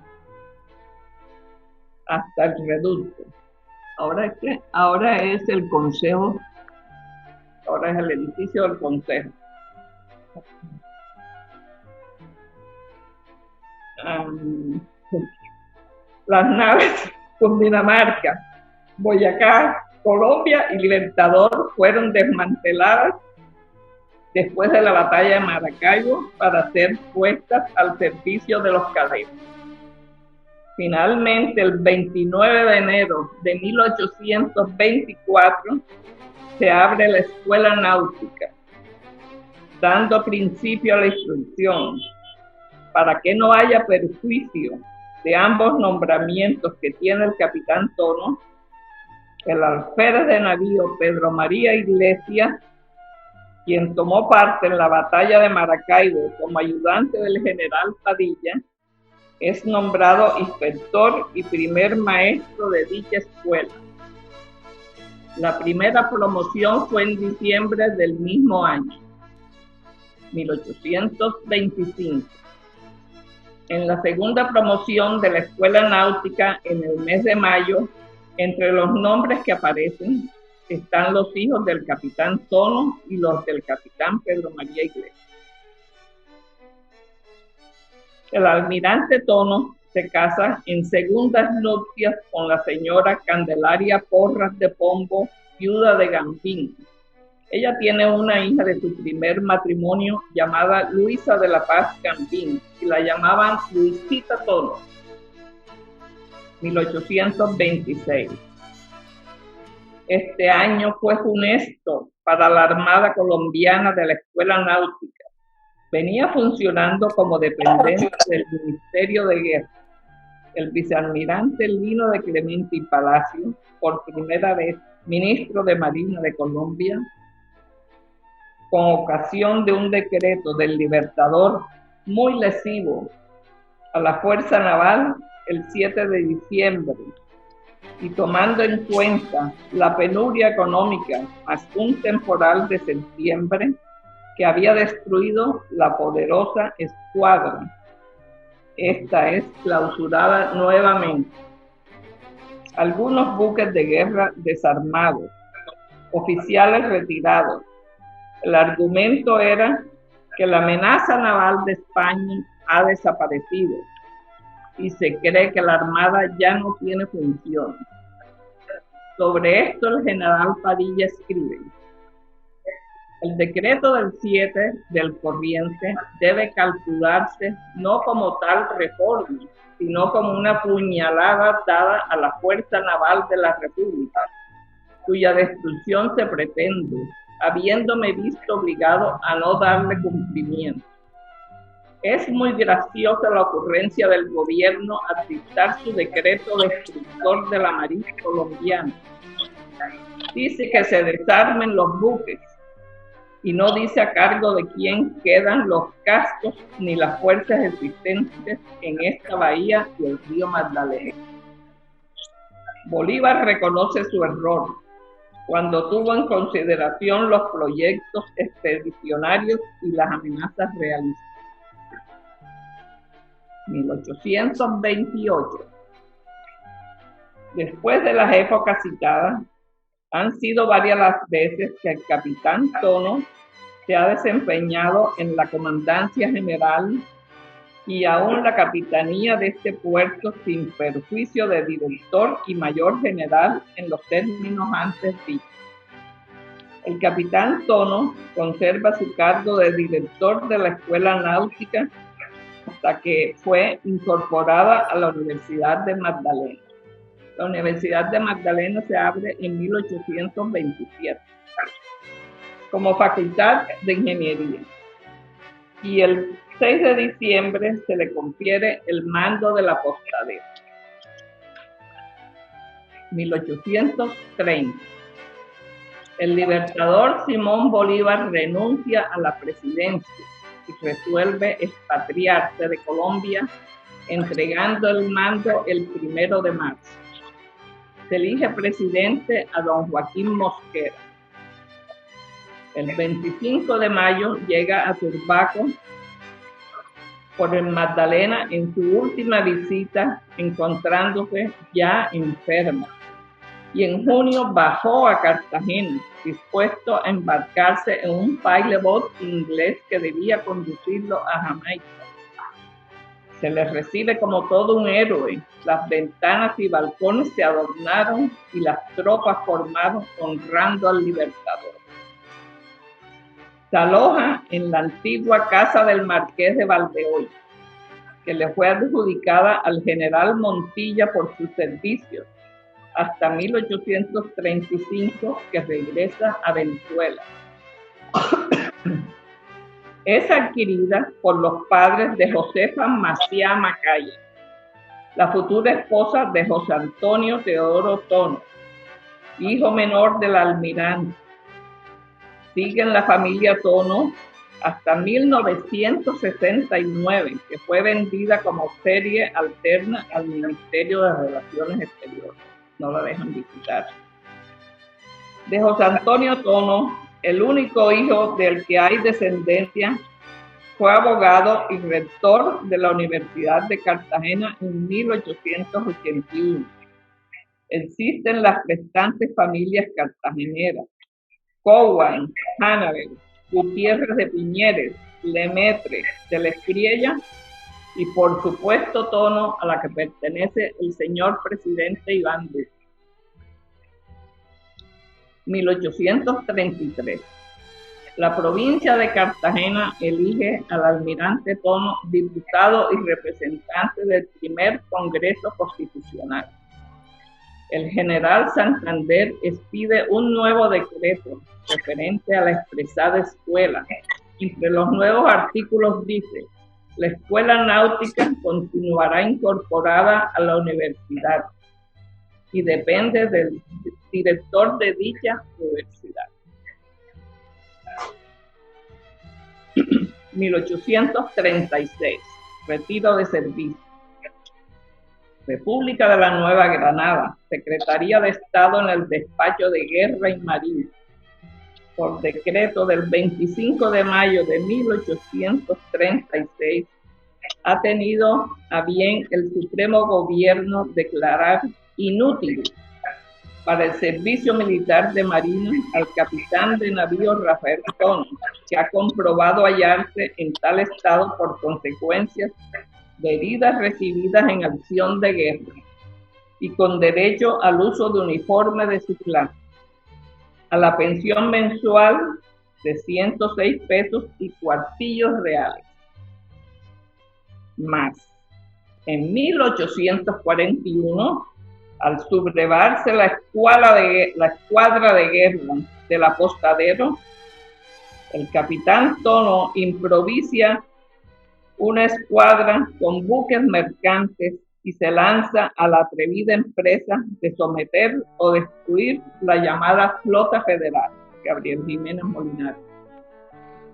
hasta el reducto. Ahora es el Consejo, ahora es el edificio del Consejo. Las naves Cundinamarca, Boyacá, Colombia y Libertador fueron desmanteladas después de la batalla de Maracaibo para ser puestas al servicio de los cadetes. Finalmente, el 29 de enero de 1824, se abre la Escuela Náutica, dando principio a la instrucción, para que no haya perjuicio de ambos nombramientos que tiene el capitán Tono. El alférez de navío Pedro María Iglesias, quien tomó parte en la batalla de Maracaibo como ayudante del general Padilla, es nombrado inspector y primer maestro de dicha escuela. La primera promoción fue en diciembre del mismo año, 1825. En la segunda promoción de la Escuela Náutica, en el mes de mayo, entre los nombres que aparecen están los hijos del capitán Tono y los del capitán Pedro María Iglesias. El almirante Tono se casa en segundas nupcias con la señora Candelaria Porras de Pombo, viuda de Gambín. Ella tiene una hija de su primer matrimonio llamada Luisa de la Paz Gambín y la llamaban Luisita Tono. 1826. Este año fue funesto para la Armada Colombiana de la Escuela Náutica. Venía funcionando como dependencia del Ministerio de Guerra. El vicealmirante Lino de Clemente y Palacio, por primera vez ministro de Marina de Colombia, con ocasión de un decreto del Libertador muy lesivo a la Fuerza Naval el 7 de diciembre, y tomando en cuenta la penuria económica más un temporal de septiembre que había destruido la poderosa escuadra. Esta es clausurada nuevamente. Algunos buques de guerra desarmados, oficiales retirados. El argumento era que la amenaza naval de España ha desaparecido y se cree que la Armada ya no tiene funciones. Sobre esto el general Padilla escribe: El decreto del 7 del corriente debe calcularse no como tal reforma, sino como una puñalada dada a la Fuerza Naval de la República, cuya destrucción se pretende, habiéndome visto obligado a no darle cumplimiento. Es muy graciosa la ocurrencia del gobierno al dictar su decreto destructor de la Marina colombiana. Dice que se desarmen los buques y no dice a cargo de quién quedan los cascos ni las fuerzas existentes en esta bahía y el río Magdalena. Bolívar reconoce su error cuando tuvo en consideración los proyectos expedicionarios y las amenazas realistas. 1828. Después de las épocas citadas, han sido varias las veces que el capitán Tono se ha desempeñado en la comandancia general y aún la capitanía de este puerto sin perjuicio de director y mayor general en los términos antes dichos. El capitán Tono conserva su cargo de director de la Escuela Náutica hasta que fue incorporada a la Universidad de Magdalena. La Universidad de Magdalena se abre en 1827 como facultad de ingeniería y el 6 de diciembre se le confiere el mando de la postadera. 1830. El libertador Simón Bolívar renuncia a la presidencia y resuelve expatriarse de Colombia, entregando el mando el 1 de marzo. Se elige presidente a don Joaquín Mosquera. El 25 de mayo llega a Turbaco por el Magdalena en su última visita, encontrándose ya enferma. Y en junio bajó a Cartagena, dispuesto a embarcarse en un pilot inglés que debía conducirlo a Jamaica. Se le recibe como todo un héroe. Las ventanas y balcones se adornaron y las tropas formaron honrando al libertador. Se aloja en la antigua casa del Marqués de Valdehoy, que le fue adjudicada al general Montilla por sus servicios, hasta 1835, que regresa a Venezuela. Es adquirida por los padres de Josefa Maciá Macaya, la futura esposa de José Antonio Teodoro Tono, hijo menor del almirante. Sigue en la familia Tono hasta 1969, que fue vendida como serie alterna al Ministerio de Relaciones Exteriores. No la dejan visitar. De José Antonio Tono, el único hijo del que hay descendencia, fue abogado y rector de la Universidad de Cartagena en 1881. Existen las restantes familias cartageneras: Cowan, Hannibal, Gutiérrez de Piñeres, Lemaitre, de la Espriella y por supuesto Tono, a la que pertenece el señor presidente Iván Duque. 1833. La provincia de Cartagena elige al almirante Tono diputado y representante del primer Congreso Constitucional. El general Santander expide un nuevo decreto referente a la expresada escuela. Entre los nuevos artículos dice: la escuela náutica continuará incorporada a la universidad y depende del director de dicha universidad. 1836. Retiro de servicio. República de la Nueva Granada, Secretaría de Estado en el Despacho de Guerra y Marina. Por decreto del 25 de mayo de 1836, ha tenido a bien el Supremo Gobierno declarar inútil para el servicio militar de Marina al capitán de navío Rafael Tono, que ha comprobado hallarse en tal estado por consecuencias de heridas recibidas en acción de guerra y con derecho al uso de uniforme de su clase, a la pensión mensual de 106 pesos y cuartillos reales. Más, en 1841, al sublevarse la escuadra de guerra del apostadero, el capitán Tono improvisa una escuadra con buques mercantes y se lanza a la atrevida empresa de someter o destruir la llamada Flota Federal. Gabriel Jiménez Molinari.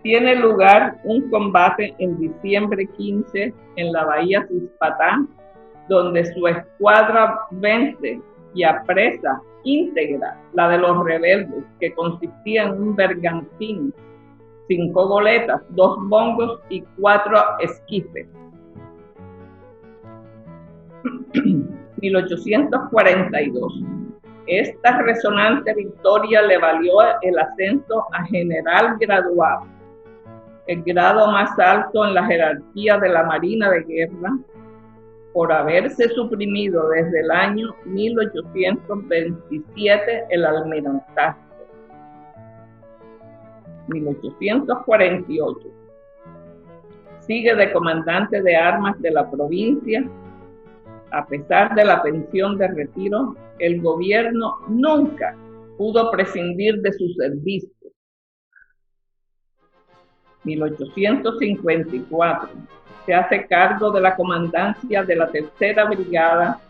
Tiene lugar un combate en diciembre 15 en la bahía Cispatá, donde su escuadra vence y apresa íntegra la de los rebeldes, que consistía en un bergantín, 5 goletas, 2 bongos y 4 esquifes. 1842. Esta resonante victoria le valió el ascenso a general graduado, el grado más alto en la jerarquía de la Marina de Guerra, por haberse suprimido desde el año 1827 el almirantazgo. 1848. Sigue de comandante de armas de la provincia. A pesar de la pensión de retiro, el gobierno nunca pudo prescindir de sus servicios. 1854. Se hace cargo de la comandancia de la Tercera Brigada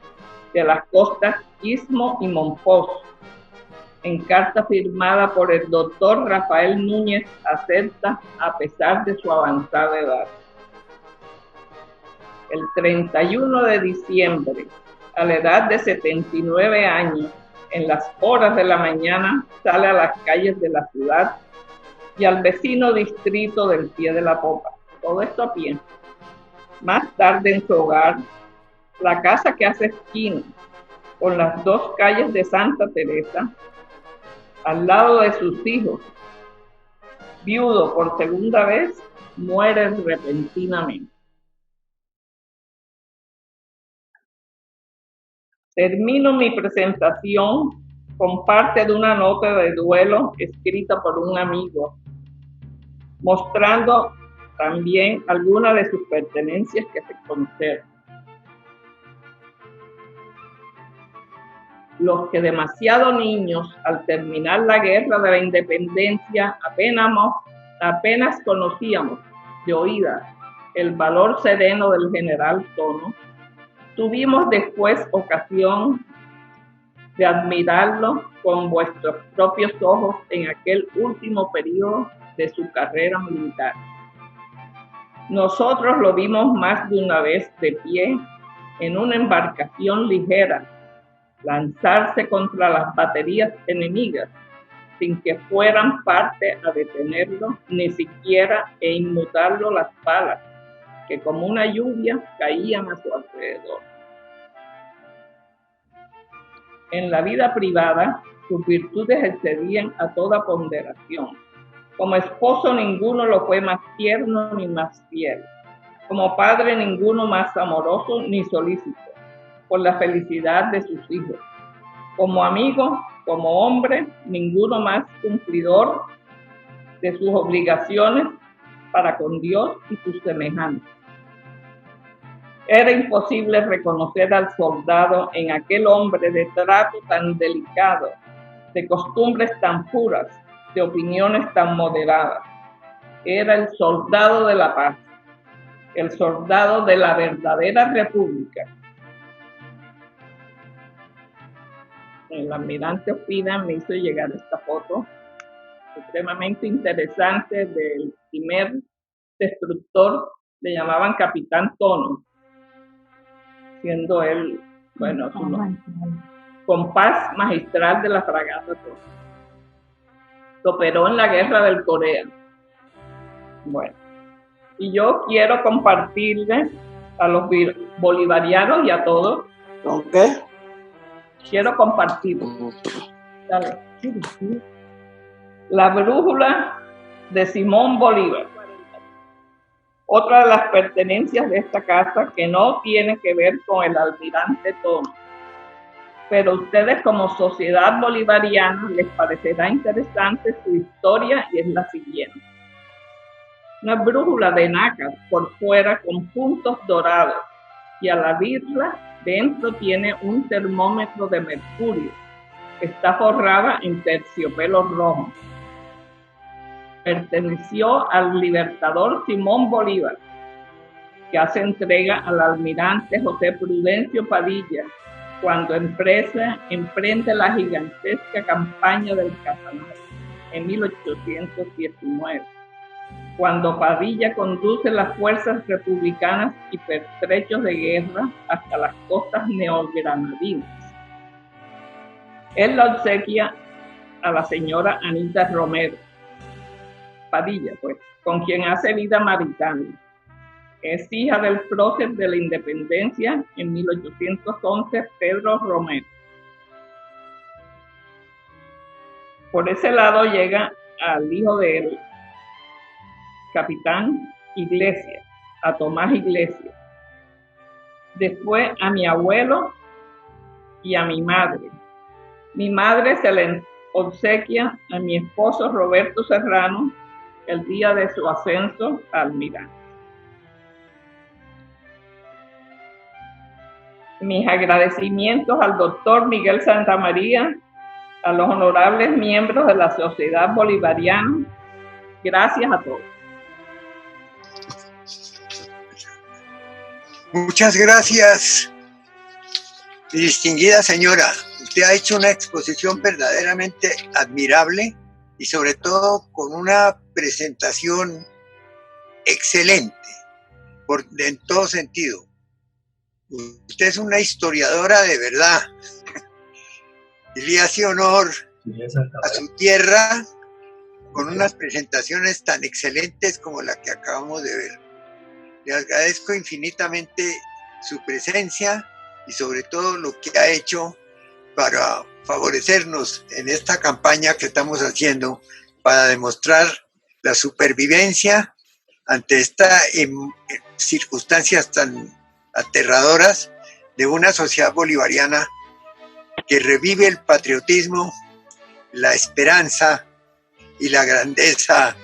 de las costas Istmo y Monpós, en carta firmada por el doctor Rafael Núñez acepta a pesar de su avanzada edad. El 31 de diciembre, a la edad de 79 años, en las horas de la mañana, sale a las calles de la ciudad y al vecino distrito del Pie de la Popa. Todo esto a pie. Más tarde en su hogar, la casa que hace esquina con las 2 calles de Santa Teresa, al lado de sus hijos, viudo por segunda vez, muere repentinamente. Termino mi presentación con parte de una nota de duelo escrita por un amigo, mostrando también algunas de sus pertenencias que se conservan. Los que demasiado niños, al terminar la guerra de la independencia, apenas conocíamos de oídas el valor sereno del general Tono, tuvimos después ocasión de admirarlo con vuestros propios ojos en aquel último periodo de su carrera militar. Nosotros lo vimos más de una vez de pie en una embarcación ligera, lanzarse contra las baterías enemigas, sin que fueran parte a detenerlo, ni siquiera e inmutarlo las balas, que como una lluvia caían a su alrededor. En la vida privada, sus virtudes excedían a toda ponderación. Como esposo ninguno lo fue más tierno ni más fiel. Como padre ninguno más amoroso ni solícito por la felicidad de sus hijos. Como amigo, como hombre, ninguno más cumplidor de sus obligaciones para con Dios y sus semejantes. Era imposible reconocer al soldado en aquel hombre de trato tan delicado, de costumbres tan puras, de opiniones tan moderadas. Era el soldado de la paz, el soldado de la verdadera república. El almirante Ospina me hizo llegar esta foto supremamente interesante del primer destructor, le llamaban Capitán Tono, siendo él, bueno, su compás magistral de la fragata Tono. Operó en la guerra del Corea. Bueno, y yo quiero compartirle a los bolivarianos y a todos. ¿Con qué? Quiero compartir. Dale. La brújula de Simón Bolívar. Otra de las pertenencias de esta casa que no tiene que ver con el almirante Tono. pero a ustedes como sociedad bolivariana les parecerá interesante su historia y es la siguiente. Una brújula de nácar por fuera con puntos dorados y al abrirla dentro tiene un termómetro de mercurio. Está forrada en terciopelo rojo. Perteneció al libertador Simón Bolívar, que hace entrega al almirante José Prudencio Padilla cuando emprende la gigantesca campaña del Casanare en 1819, cuando Padilla conduce las fuerzas republicanas y pertrechos de guerra hasta las costas neogranadinas. Él la obsequia a la señora Anita Romero Padilla, pues, con quien hace vida marital. Es hija del prócer de la independencia en 1811, Pedro Romero. Por ese lado llega al hijo de él, capitán Iglesias, a Tomás Iglesias. Después a mi abuelo y a mi madre. Mi madre se le obsequia a mi esposo Roberto Serrano el día de su ascenso a almirante. Mis agradecimientos al doctor Miguel Santamaría, a los honorables miembros de la Sociedad Bolivariana. Gracias a todos. Muchas gracias, distinguida señora. Usted ha hecho una exposición verdaderamente admirable y sobre todo con una presentación excelente, en todo sentido. Usted es una historiadora de verdad y le hace honor a su tierra con unas presentaciones tan excelentes como la que acabamos de ver. Le agradezco infinitamente su presencia y sobre todo lo que ha hecho para favorecernos en esta campaña que estamos haciendo para demostrar la supervivencia ante estas circunstancias tan aterradoras de una sociedad bolivariana que revive el patriotismo, la esperanza y la grandeza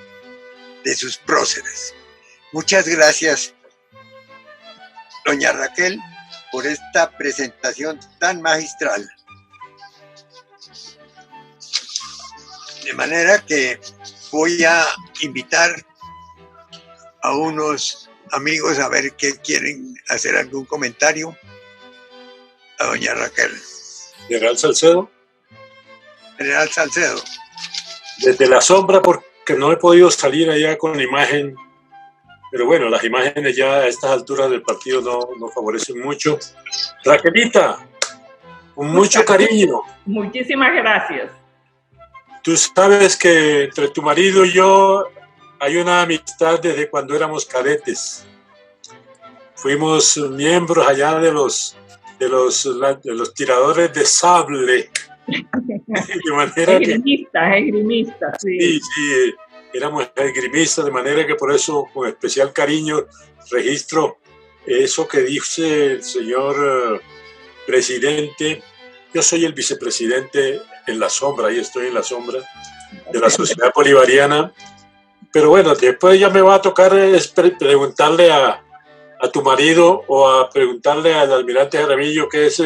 de sus próceres. Muchas gracias, doña Raquel, por esta presentación tan magistral. De manera que voy a invitar a unos amigos a ver qué quieren hacer algún comentario. A doña Raquel. General Salcedo. General Salcedo. Desde la sombra, porque no he podido salir allá con la imagen, pero bueno, las imágenes ya a estas alturas del partido no favorecen mucho. Raquelita, con mucho cariño. Muchísimas gracias. Tú sabes que entre tu marido y yo hay una amistad desde cuando éramos cadetes. Fuimos miembros allá de los tiradores de sable. De manera esgrimistas, sí. Sí, éramos esgrimistas, de manera que por eso, con especial cariño, registro eso que dice el señor presidente. Yo soy el vicepresidente en la sombra, ahí estoy en la sombra de la Sociedad Bolivariana. Pero bueno, después ya me va a tocar preguntarle a tu marido o a preguntarle al almirante Jaramillo qué es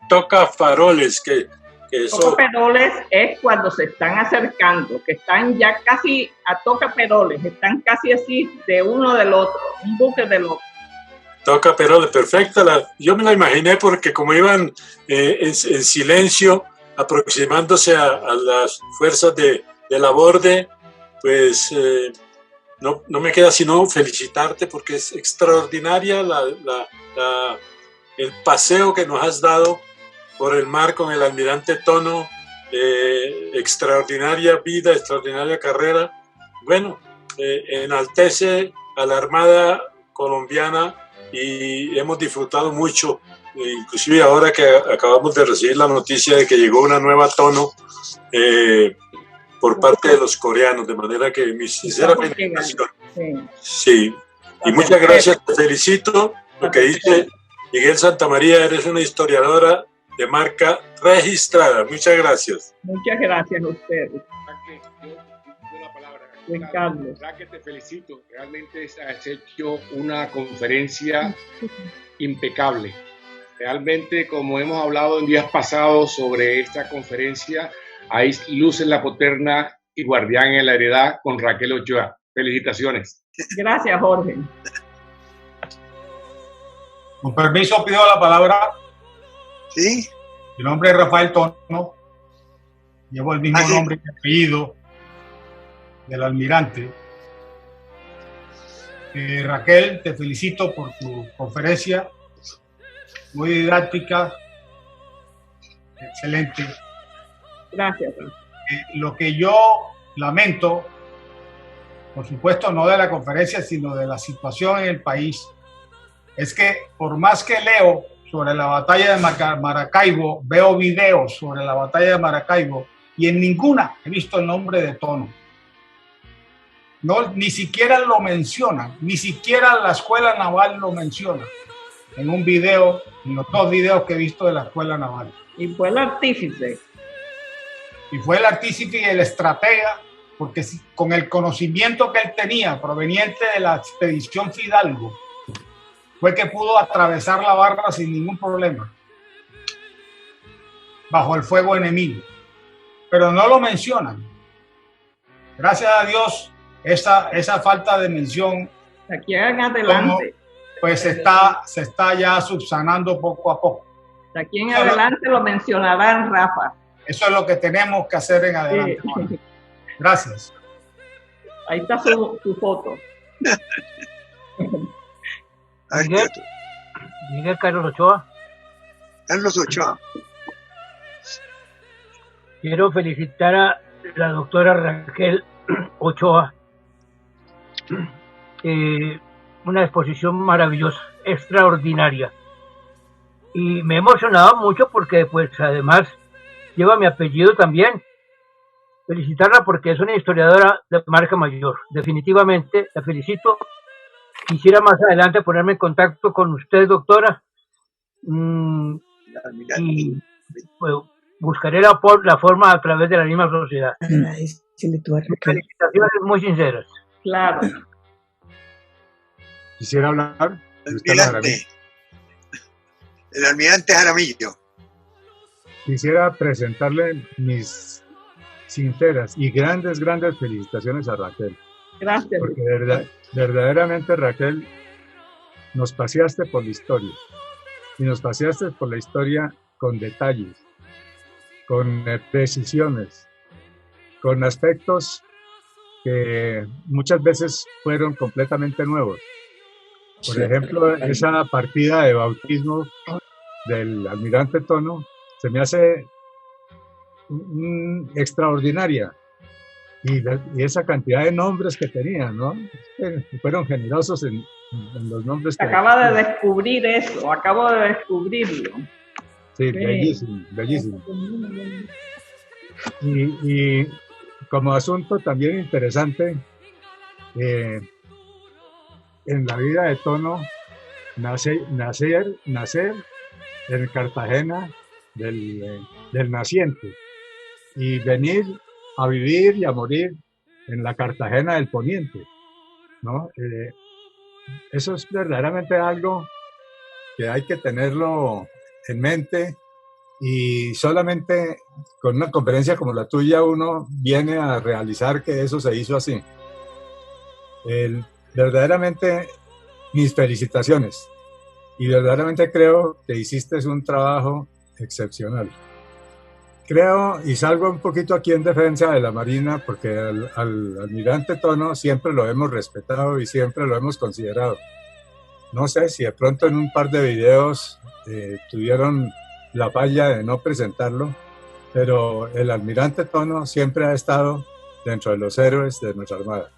toca faroles, que eso... Toca peroles es cuando se están acercando, que están ya casi a toca peroles, están casi así de uno del otro, un buque del otro. Toca peroles, perfecta. Yo me la imaginé porque como iban en silencio aproximándose a las fuerzas de la borde, pues no me queda sino felicitarte porque es extraordinaria el paseo que nos has dado por el mar con el almirante Tono, extraordinaria vida, extraordinaria carrera. Bueno, enaltece a la Armada colombiana y hemos disfrutado mucho, inclusive ahora que acabamos de recibir la noticia de que llegó una nueva Tono por parte de los coreanos, de manera que mi sincera felicitación. Sí, y muchas gracias, te felicito. Lo que dice Miguel Santamaría, eres una historiadora de marca registrada. Muchas gracias. Muchas gracias a ustedes. Juan Carlos. Que te felicito, realmente has hecho una conferencia impecable. Realmente, como hemos hablado en días pasados sobre esta conferencia, hay luz en la poterna y guardián en la heredad con Raquel Ochoa. Felicitaciones. Gracias, Jorge. Con permiso, pido la palabra. Sí. Mi nombre es Rafael Tono. Llevo el mismo nombre y apellido del almirante. Raquel, te felicito por tu conferencia. Muy didáctica. Excelente. Gracias. Lo que yo lamento, por supuesto, no de la conferencia, sino de la situación en el país, es que por más que leo sobre la batalla de Maracaibo, veo videos sobre la batalla de Maracaibo y en ninguna he visto el nombre de Tono. No, ni siquiera lo mencionan, ni siquiera la Escuela Naval lo menciona en un video, en los 2 videos que he visto de la Escuela Naval. Y fue el artífice. Y fue el artífice y el estratega, porque con el conocimiento que él tenía proveniente de la expedición Fidalgo, fue que pudo atravesar la barra sin ningún problema, bajo el fuego enemigo. Pero no lo mencionan. Gracias a Dios, esa falta de mención, aquí en adelante, pues se está ya subsanando poco a poco. De aquí en adelante lo mencionarán, Rafa. Eso es lo que tenemos que hacer en adelante. Sí. Gracias. Ahí está su foto. Miguel Carlos Ochoa. Carlos Ochoa. Quiero felicitar a la doctora Raquel Ochoa. Una exposición maravillosa, extraordinaria. Y me he emocionado mucho porque, pues, además, lleva mi apellido también. Felicitarla porque es una historiadora de marca mayor. Definitivamente, la felicito. Quisiera más adelante ponerme en contacto con usted, doctora. Y pues, buscaré la forma a través de la misma sociedad. Felicitaciones muy sinceras. Claro. Quisiera hablar. El almirante Jaramillo. Quisiera presentarle mis sinceras y grandes felicitaciones a Raquel. Gracias. Porque verdaderamente, Raquel, nos paseaste por la historia. Y nos paseaste por la historia con detalles, con precisiones, con aspectos que muchas veces fueron completamente nuevos. Por ejemplo, esa partida de bautismo del almirante Tono se me hace extraordinaria. Y esa cantidad de nombres que tenía, ¿no? Fueron generosos en los nombres. Acaba de descubrir eso, acabo de descubrirlo. Sí, bellísimo, bellísimo. Y como asunto también interesante, en la vida de Tono, nacer en Cartagena del naciente y venir a vivir y a morir en la Cartagena del Poniente, ¿no? Eso es verdaderamente algo que hay que tenerlo en mente, y solamente con una conferencia como la tuya uno viene a realizar que eso se hizo así. Verdaderamente mis felicitaciones, y verdaderamente creo que hiciste un trabajo excepcional. Creo, y salgo un poquito aquí en defensa de la Marina, porque al almirante Tono siempre lo hemos respetado y siempre lo hemos considerado. No sé si de pronto en un par de videos tuvieron la falla de no presentarlo, pero el almirante Tono siempre ha estado dentro de los héroes de nuestra Armada.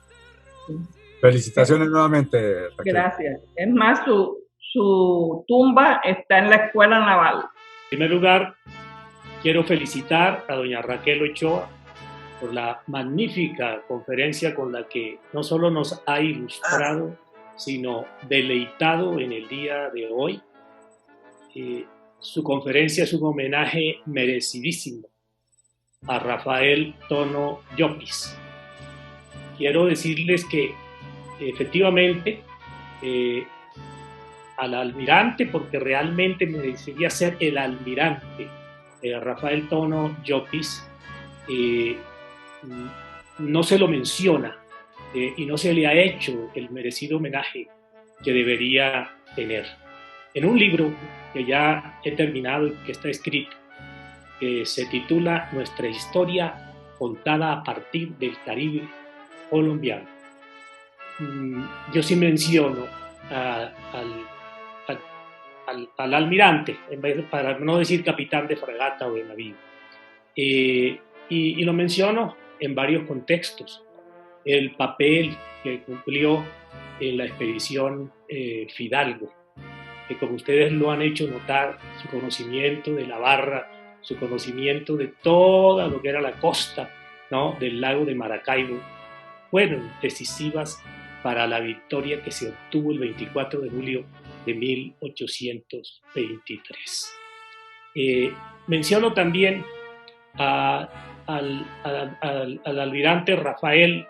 Felicitaciones nuevamente, Raquel. Gracias. Es más, su tumba está en la Escuela Naval. En primer lugar, quiero felicitar a doña Raquel Ochoa por la magnífica conferencia con la que no solo nos ha ilustrado, sino deleitado en el día de hoy. su conferencia es un homenaje merecidísimo a Rafael Tono Llopis. Quiero decirles que efectivamente al almirante, porque realmente merecería ser el almirante, Rafael Tono Llopis, no se lo menciona y no se le ha hecho el merecido homenaje que debería tener. En un libro que ya he terminado y que está escrito, que se titula Nuestra historia contada a partir del Caribe colombiano, yo sí menciono al almirante, para no decir capitán de fragata o de navío, y lo menciono en varios contextos. El papel que cumplió en la expedición Fidalgo, que como ustedes lo han hecho notar, su conocimiento de la barra, su conocimiento de toda lo que era la costa, ¿no?, del lago de Maracaibo, fueron decisivas para la victoria que se obtuvo el 24 de julio de 1823. Menciono también al almirante Rafael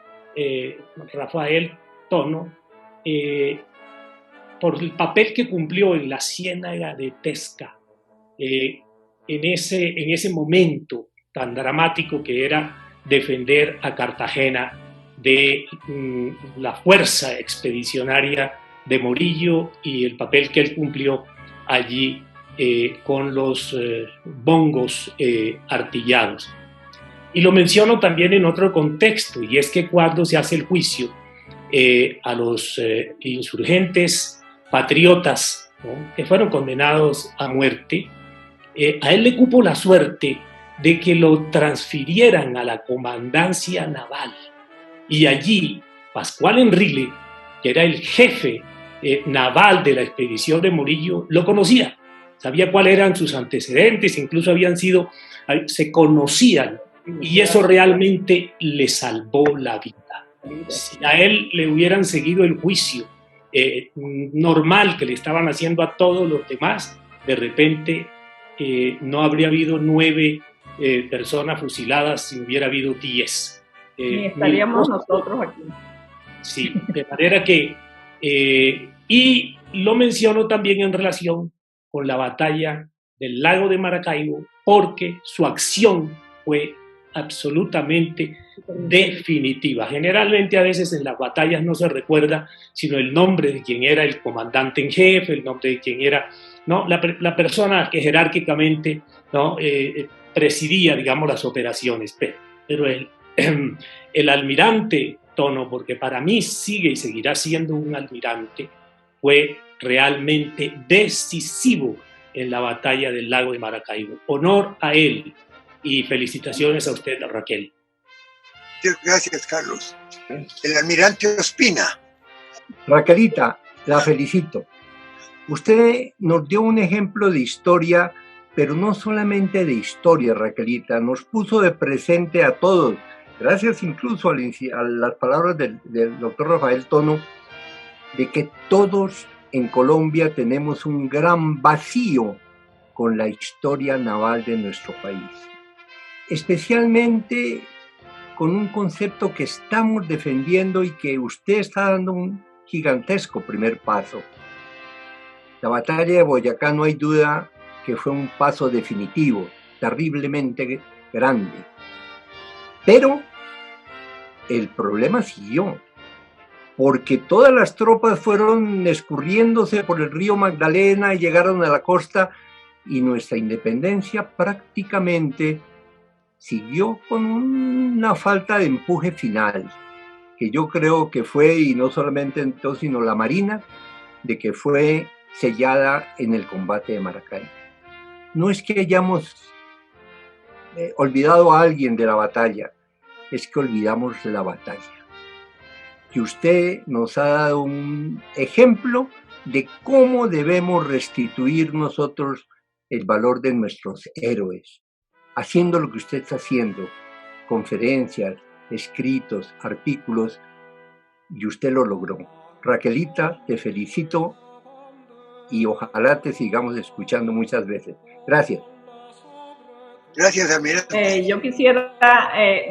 Tono por el papel que cumplió en la Ciénaga de Tesca, en ese momento tan dramático que era defender a Cartagena de la fuerza expedicionaria de Morillo, y el papel que él cumplió allí con los bongos artillados. Y lo menciono también en otro contexto, y es que cuando se hace el juicio a los insurgentes patriotas, ¿no?, que fueron condenados a muerte, a él le cupo la suerte de que lo transfirieran a la comandancia naval, y allí Pascual Enrile, que era el jefe naval de la expedición de Morillo, lo conocía, sabía cuáles eran sus antecedentes, incluso se conocían, y eso realmente le salvó la vida. Si a él le hubieran seguido el juicio normal que le estaban haciendo a todos los demás, de repente no habría habido 9 personas fusiladas, si hubiera habido 10. Ni estaríamos nosotros aquí. Sí, de manera que, y lo menciono también en relación con la batalla del lago de Maracaibo, porque su acción fue absolutamente definitiva. Generalmente a veces en las batallas no se recuerda sino el nombre de quien era el comandante en jefe, el nombre de quien era, ¿no?, la persona que jerárquicamente, ¿no?, presidía, digamos, las operaciones. Pero el almirante Tono, porque para mí sigue y seguirá siendo un almirante, fue realmente decisivo en la batalla del lago de Maracaibo. Honor a él y felicitaciones a usted, Raquel. Gracias, Carlos. El almirante Ospina. Raquelita, la felicito. Usted nos dio un ejemplo de historia, pero no solamente de historia, Raquelita, nos puso de presente a todos, gracias incluso a las palabras del doctor Rafael Tono, de que todos en Colombia tenemos un gran vacío con la historia naval de nuestro país, especialmente con un concepto que estamos defendiendo y que usted está dando un gigantesco primer paso. La batalla de Boyacá no hay duda que fue un paso definitivo, terriblemente grande. Pero el problema siguió, porque todas las tropas fueron escurriéndose por el río Magdalena y llegaron a la costa, y nuestra independencia prácticamente siguió con una falta de empuje final, que yo creo que fue, y no solamente entonces, sino la Marina, de que fue sellada en el combate de Maracaibo. No es que hayamos olvidado a alguien de la batalla, es que olvidamos la batalla. Que usted nos ha dado un ejemplo de cómo debemos restituir nosotros el valor de nuestros héroes, haciendo lo que usted está haciendo, conferencias, escritos, artículos, y usted lo logró. Raquelita, te felicito y ojalá te sigamos escuchando muchas veces. Gracias. Gracias, almirante. Yo quisiera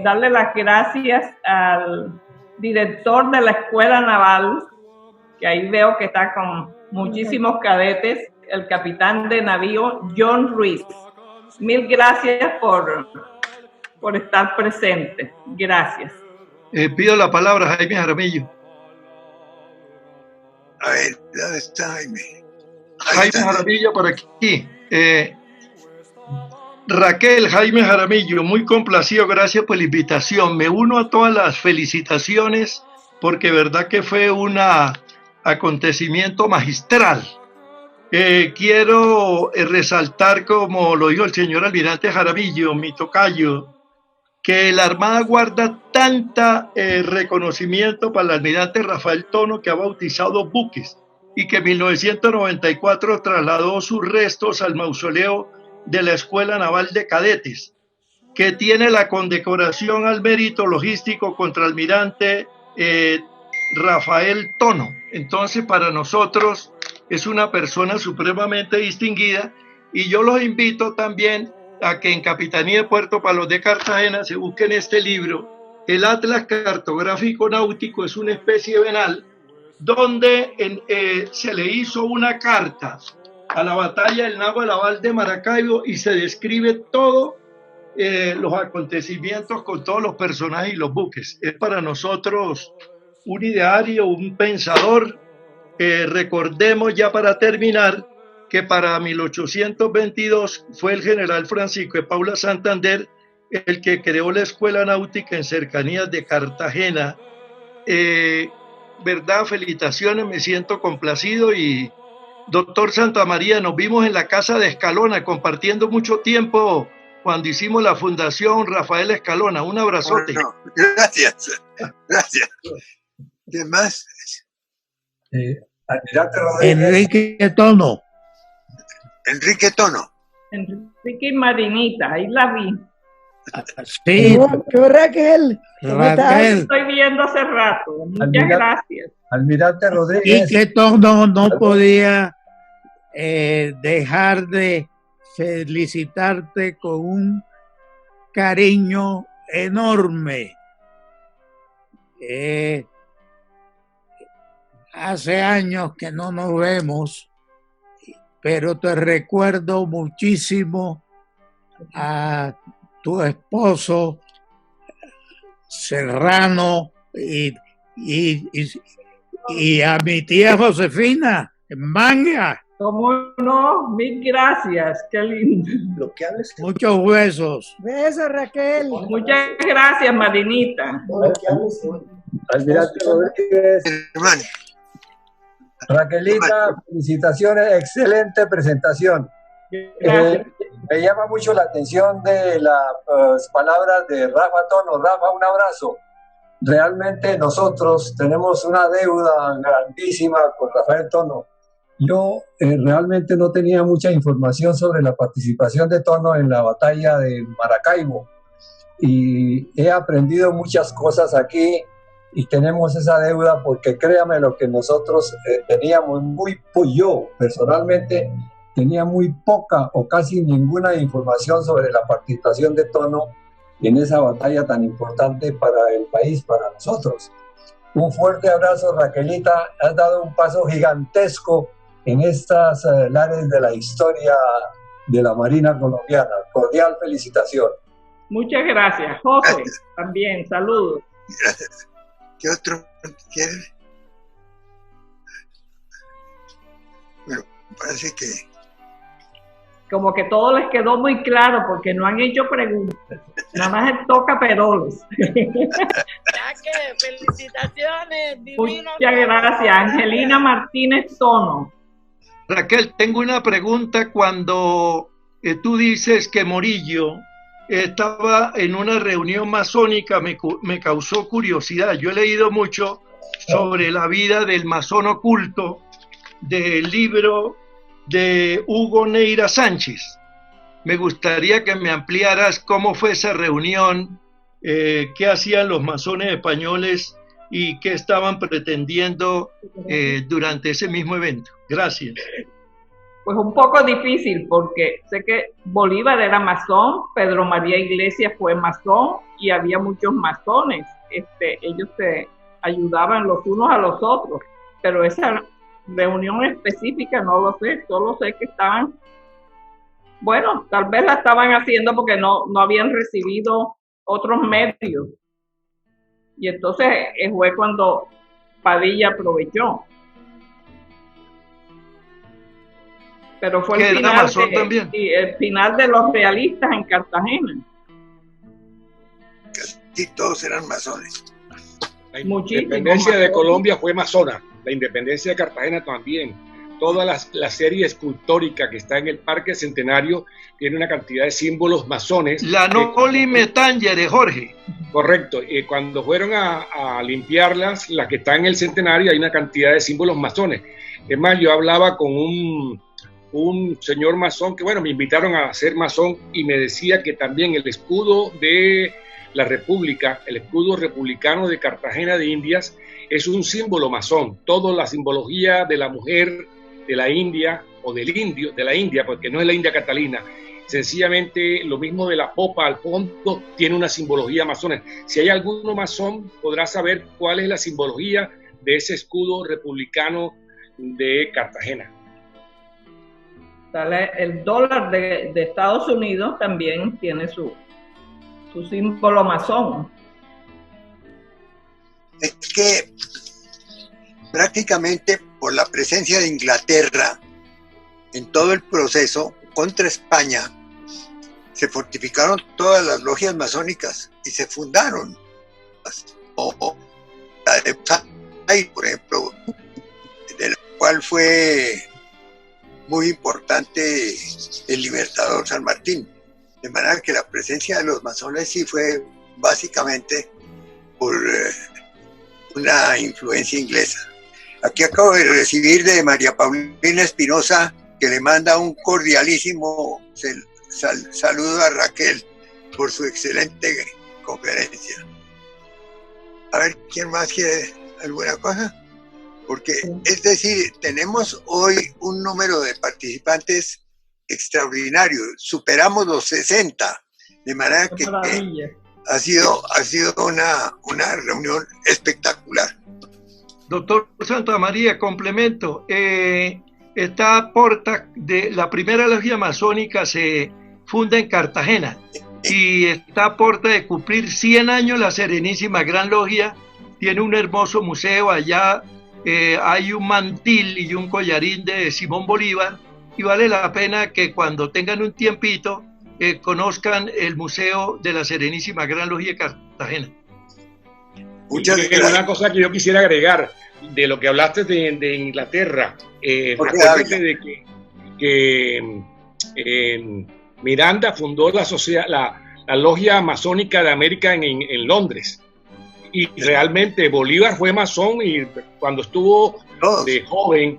darle las gracias al director de la Escuela Naval, que ahí veo que está con muchísimos cadetes, el capitán de navío John Ruiz. Mil gracias por estar presente. Gracias. Pido la palabra a Jaime Jaramillo. A ver, ¿dónde está Jaime? Jaime Jaramillo por aquí. Raquel, Jaime Jaramillo, muy complacido, gracias por la invitación. Me uno a todas las felicitaciones porque verdad que fue un acontecimiento magistral. Quiero resaltar, como lo dijo el señor almirante Jaramillo, mi tocayo, que la Armada guarda tanta reconocimiento para el almirante Rafael Tono, que ha bautizado buques, y que en 1994 trasladó sus restos al mausoleo de la Escuela Naval de Cadetes, que tiene la condecoración al mérito logístico contraalmirante Rafael Tono. Entonces, para nosotros es una persona supremamente distinguida, y yo los invito también a que en Capitanía de Puerto Palos de Cartagena se busquen este libro. El Atlas Cartográfico Náutico es una especie venal donde se le hizo una carta a la batalla del Naval de Maracaibo y se describe todo los acontecimientos con todos los personajes y los buques. Es para nosotros un ideario, un pensador. Recordemos ya para terminar que para 1822 fue el general Francisco de Paula Santander el que creó la Escuela Náutica en cercanías de Cartagena. ¿Verdad? Felicitaciones, me siento complacido. Y doctor Santamaría, nos vimos en la casa de Escalona compartiendo mucho tiempo cuando hicimos la fundación Rafael Escalona. Un abrazote. Bueno, gracias, gracias. ¿Qué más? Almirante Rodríguez. Enrique Tono. Enrique Tono. Enrique y Marinita, ahí la vi. Sí. ¿Qué Raquel? Raquel. Estoy viendo hace rato. Muchas gracias. Almirante Rodríguez. Enrique Tono no podía dejar de felicitarte con un cariño enorme. Hace años que no nos vemos, pero te recuerdo muchísimo a tu esposo Serrano y a mi tía Josefina en Manga. ¿Cómo no? Mil gracias, qué lindo. Muchos besos. Besos, Raquel. Muchas gracias, Marinita. Almirante Rodríguez. Hermano. Raquelita, felicitaciones, excelente presentación. Me llama mucho la atención de las palabras de Rafa Tono. Rafa, un abrazo. Realmente nosotros tenemos una deuda grandísima con Rafael Tono. Yo realmente no tenía mucha información sobre la participación de Tono en la batalla de Maracaibo y he aprendido muchas cosas aquí. Y tenemos esa deuda porque créame lo que nosotros teníamos yo personalmente tenía muy poca o casi ninguna información sobre la participación de Tono en esa batalla tan importante para el país, para nosotros. Un fuerte abrazo, Raquelita, has dado un paso gigantesco en estas lares de la historia de la Marina colombiana. Cordial felicitación. Muchas gracias, José, gracias. También, saludos. Gracias. ¿Qué otro quiere? Bueno, parece que... Como que todo les quedó muy claro porque no han hecho preguntas. Nada más toca perolos. Felicitaciones. Muchas gracias. Angelina Martínez Tono. Raquel, tengo una pregunta. Cuando tú dices que Morillo estaba en una reunión masónica, me causó curiosidad. Yo he leído mucho sobre la vida del masón oculto del libro de Hugo Neira Sánchez. Me gustaría que me ampliaras cómo fue esa reunión, qué hacían los masones españoles y qué estaban pretendiendo durante ese mismo evento. Gracias. Pues un poco difícil, porque sé que Bolívar era masón, Pedro María Iglesias fue masón y había muchos masones. Ellos se ayudaban los unos a los otros, pero esa reunión específica no lo sé, solo sé que estaban, bueno, tal vez la estaban haciendo porque no habían recibido otros medios. Y entonces fue cuando Padilla aprovechó. Pero fue el final de los realistas en Cartagena. Casi todos eran masones. La independencia de Colombia fue masona, la independencia de Cartagena también. Toda la serie escultórica que está en el Parque Centenario tiene una cantidad de símbolos masones. La Noli Me Tangere, Jorge. Correcto. Cuando fueron a limpiarlas, las que están en el Centenario, hay una cantidad de símbolos masones. Es más, yo hablaba con un señor masón que, bueno, me invitaron a ser masón y me decía que también el escudo de la República, el escudo republicano de Cartagena de Indias, es un símbolo masón. Toda la simbología de la mujer de la India o del indio, de la India, porque no es la India Catalina, sencillamente lo mismo de la popa al fondo tiene una simbología masona. Si hay alguno masón, podrá saber cuál es la simbología de ese escudo republicano de Cartagena. El dólar de Estados Unidos también tiene su símbolo masón. Es que prácticamente por la presencia de Inglaterra en todo el proceso contra España, se fortificaron todas las logias masónicas y se fundaron. O la de Bucay, por ejemplo, de la cual fue muy importante el Libertador San Martín. De manera que la presencia de los masones sí fue básicamente por una influencia inglesa. Aquí acabo de recibir de María Paulina Espinosa, que le manda un cordialísimo saludo a Raquel por su excelente conferencia. A ver, ¿quién más quiere alguna cosa? Porque, es decir, tenemos hoy un número de participantes extraordinario, superamos los 60, de manera que ha sido una reunión espectacular. Doctor Santamaría, complemento. Esta porta de la primera logia masónica se funda en Cartagena y está a porta de cumplir 100 años la Serenísima Gran Logia. Tiene un hermoso museo allá, hay un mantil y un collarín de Simón Bolívar, y vale la pena que cuando tengan un tiempito conozcan el museo de la Serenísima Gran Logia de Cartagena. Muchas gracias. Una cosa que yo quisiera agregar de lo que hablaste de Inglaterra, acuérdate de que Miranda fundó la logia masónica de América en Londres, y realmente Bolívar fue masón y cuando estuvo de joven,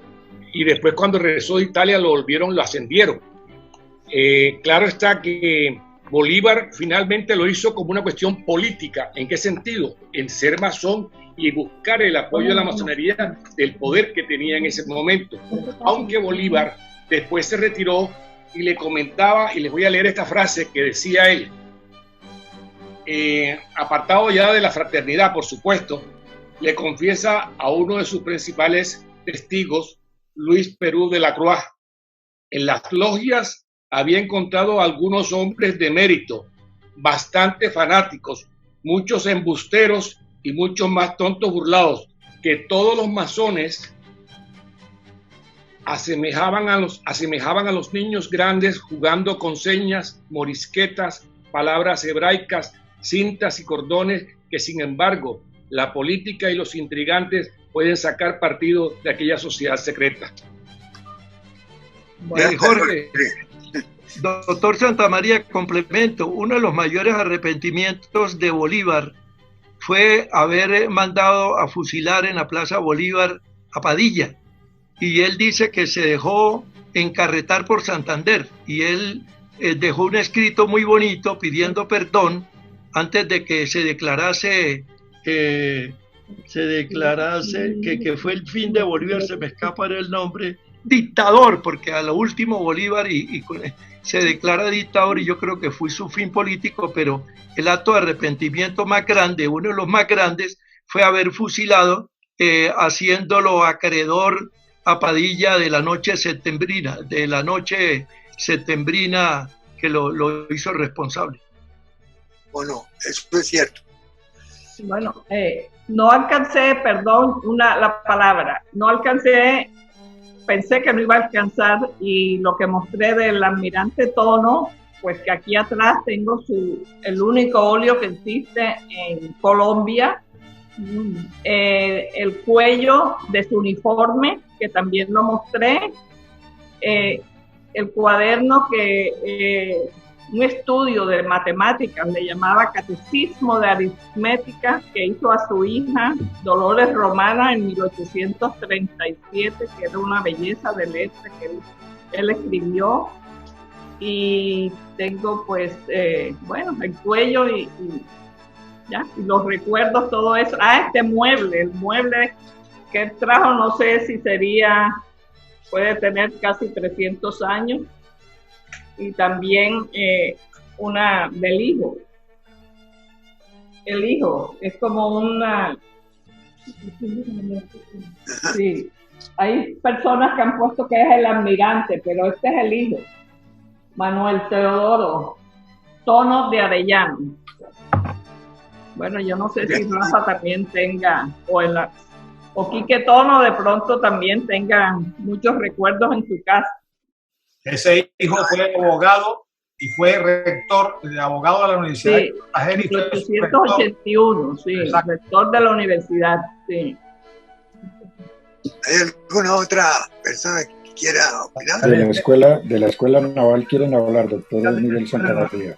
y después cuando regresó de Italia lo ascendieron. Claro está que Bolívar finalmente lo hizo como una cuestión política. ¿En qué sentido? En ser masón y buscar el apoyo de la masonería del poder que tenía en ese momento. Aunque Bolívar después se retiró y le comentaba, y les voy a leer esta frase que decía él, apartado ya de la fraternidad, por supuesto, le confiesa a uno de sus principales testigos, Luis Perú de la Croix: en las logias había encontrado algunos hombres de mérito, bastante fanáticos, muchos embusteros y muchos más tontos burlados, que todos los masones asemejaban a los niños grandes jugando con señas, morisquetas, palabras hebraicas, cintas y cordones, que sin embargo la política y los intrigantes pueden sacar partido de aquella sociedad secreta. Jorge, doctor Santamaría, complemento. Uno de los mayores arrepentimientos de Bolívar fue haber mandado a fusilar en la Plaza Bolívar a Padilla, y él dice que se dejó encarretar por Santander, y él dejó un escrito muy bonito pidiendo perdón antes de que se declarase que fue el fin de Bolívar, se me escapa el nombre, dictador, porque a lo último Bolívar se declara dictador y yo creo que fue su fin político, pero el acto de arrepentimiento más grande, uno de los más grandes, fue haber fusilado, haciéndolo acreedor a Padilla de la noche septembrina, que lo hizo responsable. Bueno, eso es cierto. Bueno, no alcancé, perdón, la palabra, no alcancé, pensé que no iba a alcanzar, y lo que mostré del almirante Tono, pues que aquí atrás tengo el único óleo que existe en Colombia, el cuello de su uniforme, que también lo mostré, el cuaderno un estudio de matemáticas, le llamaba Catecismo de Aritmética, que hizo a su hija Dolores Romana en 1837, que era una belleza de letra que él escribió. Y tengo pues, bueno, el cuello y los recuerdos, todo eso. El mueble que él trajo, no sé si puede tener casi 300 años. Y también del hijo. El hijo es como una... Sí, hay personas que han puesto que es el almirante, pero este es el hijo. Manuel Teodoro Tono de Arellano. Bueno, yo no sé si Rafa también tenga, o Quique Tono de pronto también tenga muchos recuerdos en su casa. Ese hijo fue abogado y fue rector, abogado de la Universidad de Cartagena. En 1881, sí, rector de la universidad, sí. ¿Hay alguna otra persona que quiera opinar? De la escuela naval quieren hablar, doctor Miguel Santamaría.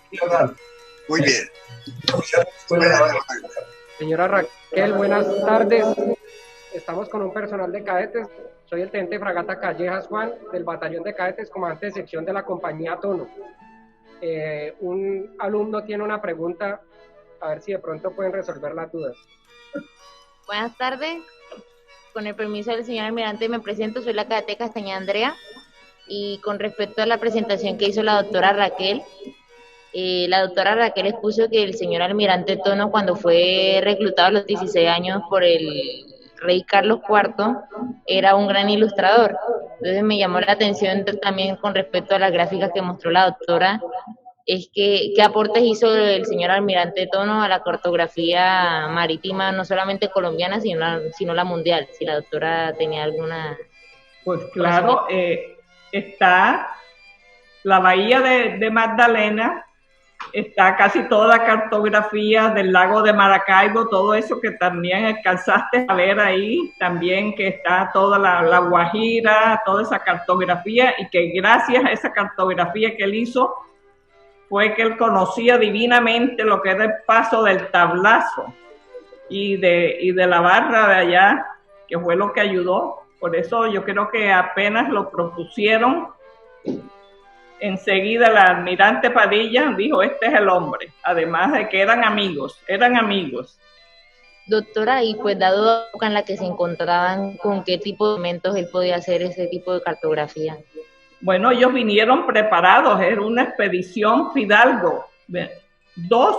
Muy bien. Señora Raquel, buenas tardes. Estamos con un personal de cadetes. Soy el teniente de fragata Callejas Juan, del batallón de cadetes, comandante de sección de la compañía Tono. Un alumno tiene una pregunta, a ver si de pronto pueden resolver las dudas. Buenas tardes, con el permiso del señor almirante me presento, soy la cadete Castañeda Andrea, y con respecto a la presentación que hizo la doctora Raquel expuso que el señor almirante Tono, cuando fue reclutado a los 16 años por el rey Carlos IV, era un gran ilustrador. Entonces me llamó la atención también con respecto a las gráficas que mostró la doctora, es que qué aportes hizo el señor almirante Tono a la cartografía marítima, no solamente colombiana, sino la mundial. Si la doctora tenía alguna... Pues claro, está la bahía de Magdalena, está casi toda la cartografía del lago de Maracaibo, todo eso que también alcanzaste a ver ahí, también que está toda la Guajira, toda esa cartografía, y que gracias a esa cartografía que él hizo, fue que él conocía divinamente lo que era el paso del Tablazo y de la barra de allá, que fue lo que ayudó. Por eso yo creo que apenas lo propusieron, enseguida el almirante Padilla dijo, este es el hombre, además de que eran amigos. Doctora, y pues dado la época en la que se encontraban, ¿con qué tipo de elementos él podía hacer ese tipo de cartografía? Bueno, ellos vinieron preparados, era una expedición Fidalgo, 2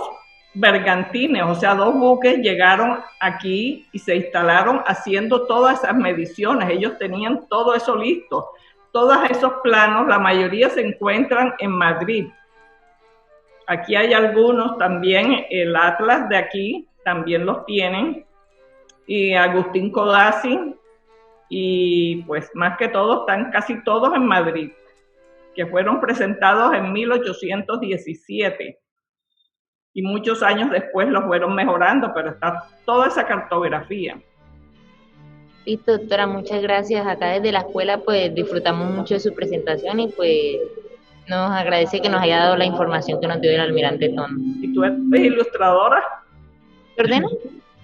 bergantines, o sea, 2 buques llegaron aquí y se instalaron haciendo todas esas mediciones, ellos tenían todo eso listo. Todos esos planos, la mayoría se encuentran en Madrid. Aquí hay algunos también, el Atlas de aquí también los tienen, y Agustín Codazzi, y pues más que todo están casi todos en Madrid, que fueron presentados en 1817, y muchos años después los fueron mejorando, pero está toda esa cartografía. Listo, doctora, muchas gracias. Acá desde la escuela pues disfrutamos mucho de su presentación y pues nos agradece que nos haya dado la información que nos dio el almirante Tono. ¿Y tú eres ilustradora? ¿Perdona?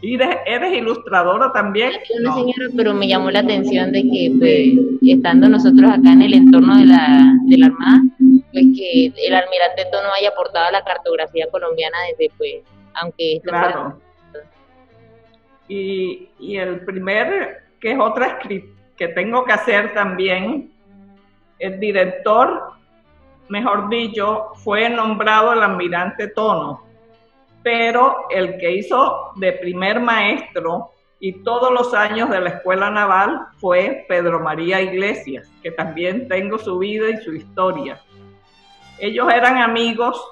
¿Y eres ilustradora también? No, señora, pero me llamó la atención de que pues estando nosotros acá en el entorno de la Armada, pues que el almirante Tono haya aportado a la cartografía colombiana desde pues, aunque claro. Y el primer, que que tengo que hacer también. El director, mejor dicho, fue nombrado el almirante Tono, pero el que hizo de primer maestro y todos los años de la Escuela Naval fue Pedro María Iglesias, que también tengo su vida y su historia. Ellos eran amigos,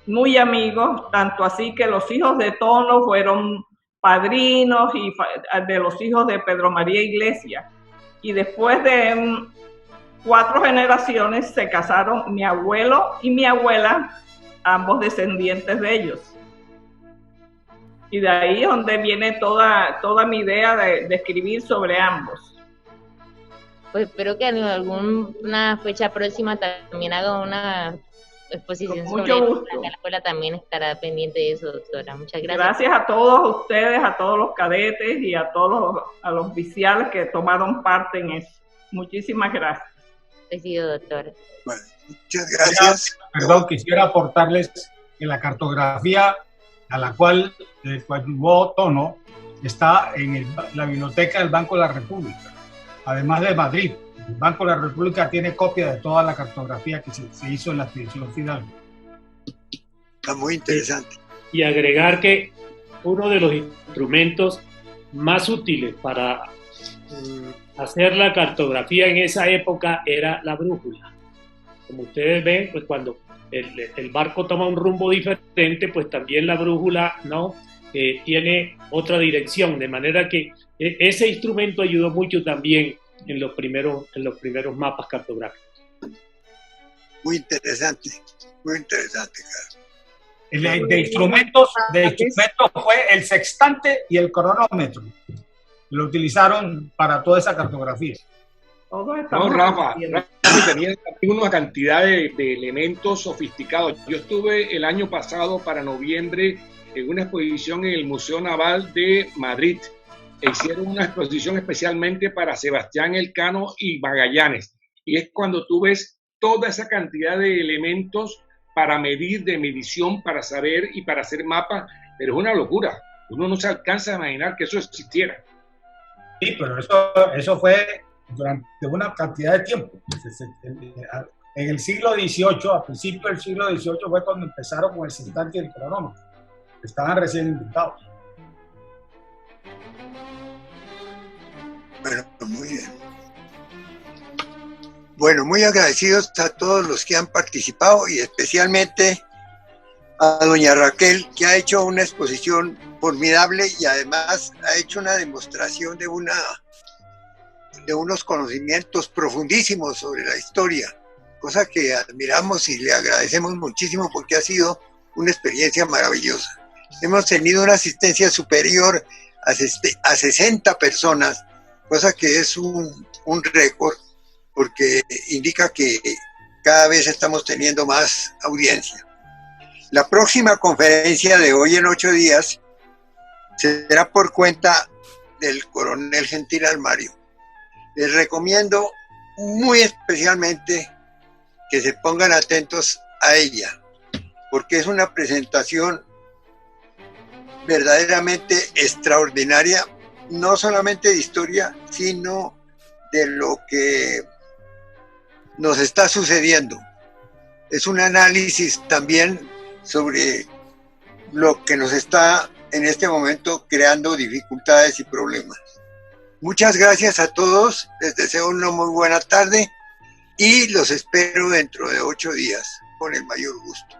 muy amigos, tanto así que los hijos de Tono fueron padrinos y de los hijos de Pedro María Iglesias. Y después de 4 generaciones se casaron mi abuelo y mi abuela, ambos descendientes de ellos. Y de ahí es donde viene toda mi idea de escribir sobre ambos. Pues espero que en alguna fecha próxima también haga una exposición sobre él. La escuela también estará pendiente de eso, doctora. Muchas gracias. Gracias a todos ustedes, a todos los cadetes y a todos a los oficiales que tomaron parte en eso. Muchísimas gracias. Presido, doctora. Bueno, muchas gracias. Perdón, quisiera aportarles que la cartografía a la cual coadyuvó Tono está en la biblioteca del Banco de la República, además de Madrid. El Banco de la República tiene copia de toda la cartografía que se hizo en la expedición final. Está muy interesante. Y agregar que uno de los instrumentos más útiles para hacer la cartografía en esa época era la brújula. Como ustedes ven, pues cuando el barco toma un rumbo diferente, pues también la brújula, ¿no? Tiene otra dirección, de manera que ese instrumento ayudó mucho también en los primeros mapas cartográficos. Muy interesante, Carlos. De instrumentos fue el sextante y el cronómetro. Lo utilizaron para toda esa cartografía. No, Rafa, tenía una cantidad de elementos sofisticados. Yo estuve el año pasado, para noviembre, en una exposición en el Museo Naval de Madrid. Hicieron una exposición especialmente para Sebastián Elcano y Magallanes. Y es cuando tú ves toda esa cantidad de elementos para medir, de medición, para saber y para hacer mapas. Pero es una locura. Uno no se alcanza a imaginar que eso existiera. Sí, pero eso fue durante una cantidad de tiempo. En el siglo XVIII, a principios del siglo XVIII, fue cuando empezaron con el sextante y el cronómetro. Estaban recién inventados. Bueno, muy bien. Bueno, muy agradecidos a todos los que han participado y especialmente a doña Raquel, que ha hecho una exposición formidable y además ha hecho una demostración de unos conocimientos profundísimos sobre la historia, cosa que admiramos y le agradecemos muchísimo porque ha sido una experiencia maravillosa. Hemos tenido una asistencia superior a 60 personas, cosa que es un récord porque indica que cada vez estamos teniendo más audiencia. La próxima conferencia de hoy en 8 días será por cuenta del coronel Gentil Almario. Les recomiendo muy especialmente que se pongan atentos a ella, porque es una presentación verdaderamente extraordinaria, no solamente de historia, sino de lo que nos está sucediendo. Es un análisis también sobre lo que nos está en este momento creando dificultades y problemas. Muchas gracias a todos, les deseo una muy buena tarde y los espero dentro de 8 días con el mayor gusto.